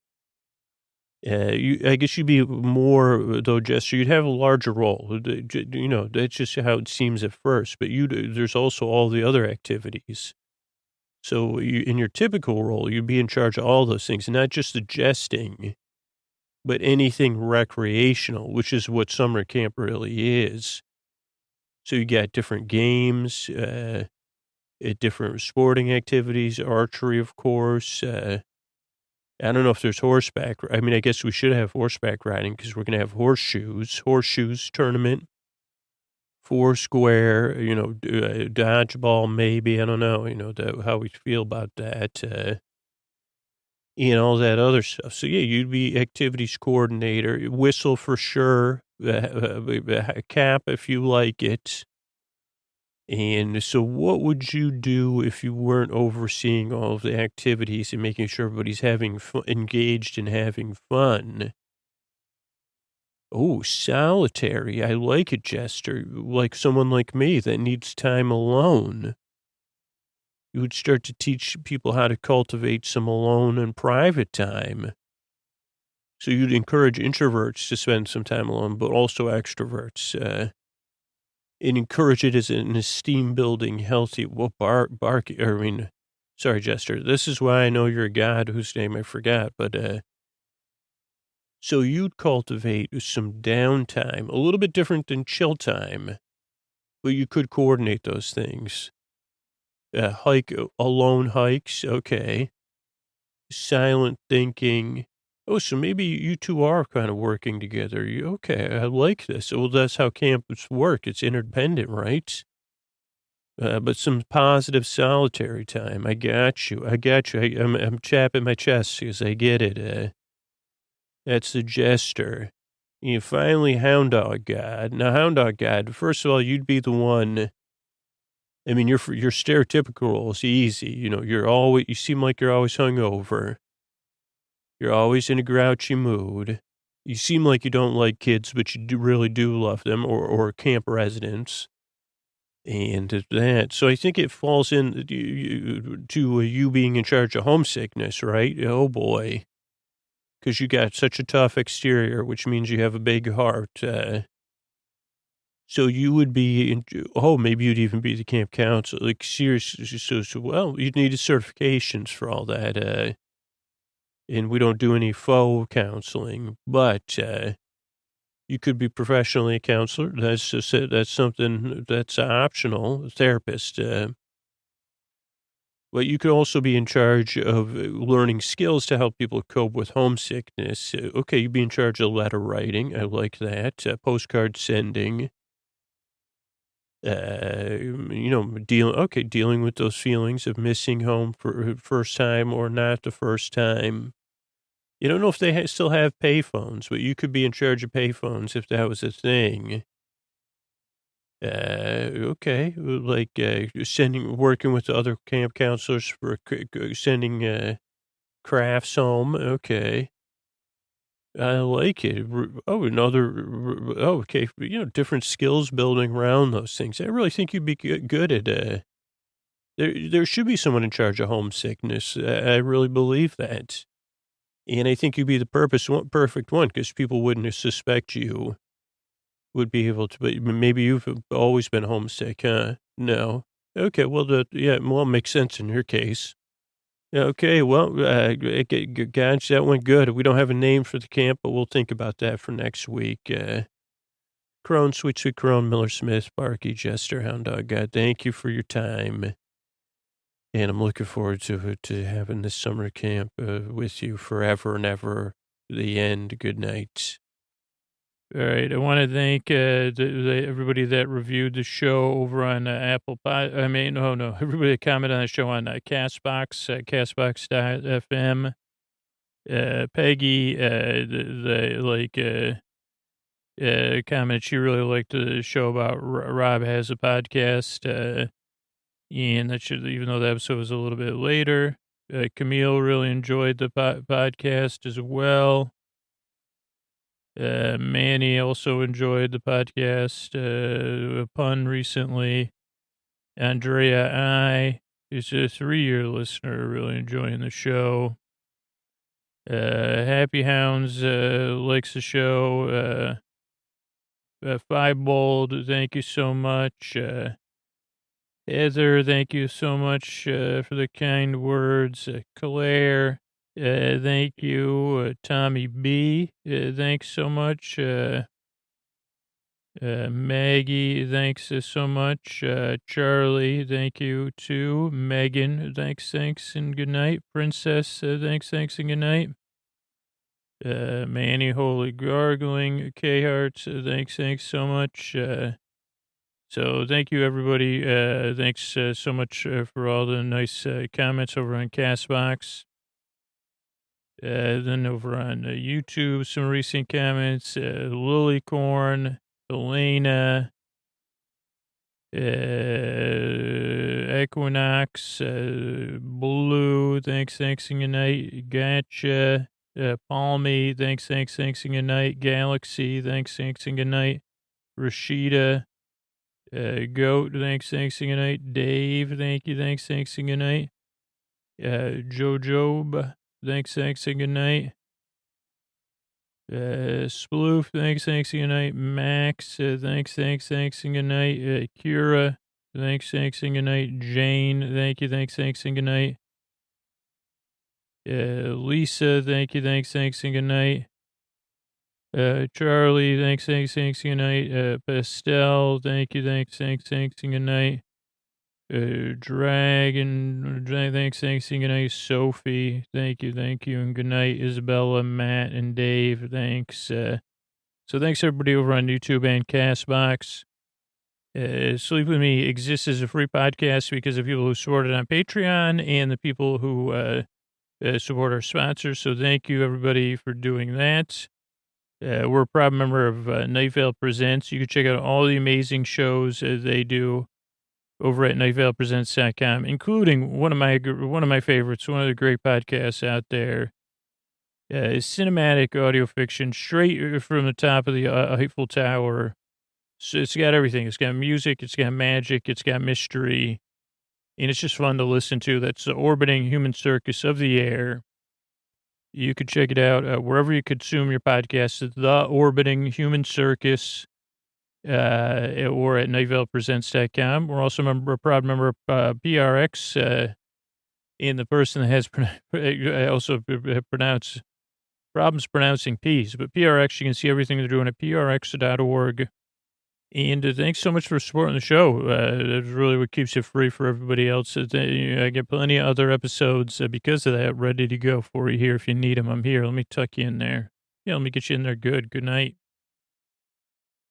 I guess you'd be more, though, Jester. You'd have a larger role. That's just how it seems at first. But there's also all the other activities. So in your typical role, you'd be in charge of all those things, not just the jesting, but anything recreational, which is what summer camp really is. So you got different games, different sporting activities, archery, of course. I don't know if there's horseback. I mean, I guess we should have horseback riding because we're going to have horseshoes tournament, Foursquare, dodgeball, maybe. I don't know, how we feel about that, and all that other stuff. So, yeah, you'd be activities coordinator, whistle for sure, cap if you like it. And so what would you do if you weren't overseeing all of the activities and making sure everybody's engaged and having fun? Oh, solitary. I like it, Jester. Like someone like me that needs time alone. You would start to teach people how to cultivate some alone and private time. So you'd encourage introverts to spend some time alone, but also extroverts. And encourage it as an esteem building, healthy, sorry, Jester. This is why I know you're a god whose name I forgot, but, so you'd cultivate some downtime, a little bit different than chill time, but you could coordinate those things. Alone hikes. Okay. Silent thinking. Oh, so maybe you two are kind of working together. Okay, I like this. Well, that's how camps work. It's interdependent, right? But some positive solitary time. I got you. I'm chapping my chest because I get it. That's the Jester. You finally Hound Dog God. Now, Hound Dog God, first of all, you'd be the one. I mean, your stereotypical role is easy. You seem like you're always hungover. You're always in a grouchy mood. You seem like you don't like kids, but you really do love them, or camp residents. And that. So I think it falls in to you being in charge of homesickness, right? Oh, boy. Because you got such a tough exterior, which means you have a big heart. So you would be, maybe you'd even be the camp counselor. Like, seriously, well, you'd need certifications for all that. And we don't do any faux counseling, but you could be professionally a counselor. That's something that's optional, a therapist. But you could also be in charge of learning skills to help people cope with homesickness. Okay, you'd be in charge of letter writing. I like that. Postcard sending. Dealing with those feelings of missing home for first time or not the first time. You don't know if they still have payphones, but you could be in charge of payphones if that was a thing. Okay, like working with the other camp counselors for sending crafts home. Okay, I like it. Okay, different skills building around those things. I really think you'd be good at. There should be someone in charge of homesickness. I really believe that. And I think you'd be the perfect one because people wouldn't suspect you would be able to, but maybe you've always been homesick, huh? No. Okay, well, it makes sense in your case. Okay, well, gosh, that went good. We don't have a name for the camp, but we'll think about that for next week. Crone, Sweet Crone, Miller Smith, Barky, Jester, Hound Dog God, thank you for your time. And I'm looking forward to having this summer camp with you forever and ever. The end. Good night. All right. I want to thank everybody that reviewed the show over on Apple Pod. Everybody that commented on the show on Castbox, Castbox.fm. Peggy, comment she really liked the show about Rob has a podcast. And that even though the episode was a little bit later, Camille really enjoyed the podcast as well. Manny also enjoyed the podcast, a pun recently. Andrea I is a 3-year listener, really enjoying the show. Happy Hounds likes the show. Five-Bold, thank you so much. Heather, thank you so much for the kind words. Claire, thank you. Tommy B, thanks so much. Maggie, thanks so much. Charlie, thank you too. Megan, thanks, and good night. Princess, thanks, and good night. Manny, Holy Gargling, K-Hearts, thanks so much. So thank you, everybody. Thanks so much for all the nice comments over on CastBox. Then over on YouTube, some recent comments. Lilycorn, Elena, Equinox, Blue, thanks, and good night. Gotcha. Palmy, thanks, and good night. Galaxy, thanks, and good night. Rashida, Goat, thanks, and good night. Dave, thank you, thanks, and good night. Jojob, thanks, and good night. Sploof, thanks, and good night. Max, thanks, and good night. Kira, thanks, and good night. Jane, thank you, thanks, and good night. Lisa, thank you, thanks, and good night. Charlie, thanks, and good night. Pastel, thank you, thanks, and good night. Dragon, thanks, and good night. Sophie, thank you, and good night. Isabella, Matt, and Dave, thanks. So thanks everybody over on YouTube and CastBox. Sleep With Me exists as a free podcast because of people who support it on Patreon and the people who support our sponsors. So thank you everybody for doing that. We're a proud member of Night Vale Presents. You can check out all the amazing shows they do over at nightvalepresents.com, including one of my favorites, one of the great podcasts out there, is cinematic audio fiction straight from the top of the Eiffel Tower. So it's got everything. It's got music, it's got magic, it's got mystery, and it's just fun to listen to. That's the Orbiting Human Circus of the Air. You could check it out wherever you consume your podcasts. It's The Orbiting Human Circus. Or at nightvalepresents.com. We're also a proud member of PRX, and the person that has also pronounced problems pronouncing P's, but PRX, you can see everything they're doing at prx.org. And thanks so much for supporting the show. That's really what keeps it free for everybody else. I get plenty of other episodes because of that ready to go for you here if you need them. I'm here. Let me tuck you in there. Yeah, let me get you in there good. Good night.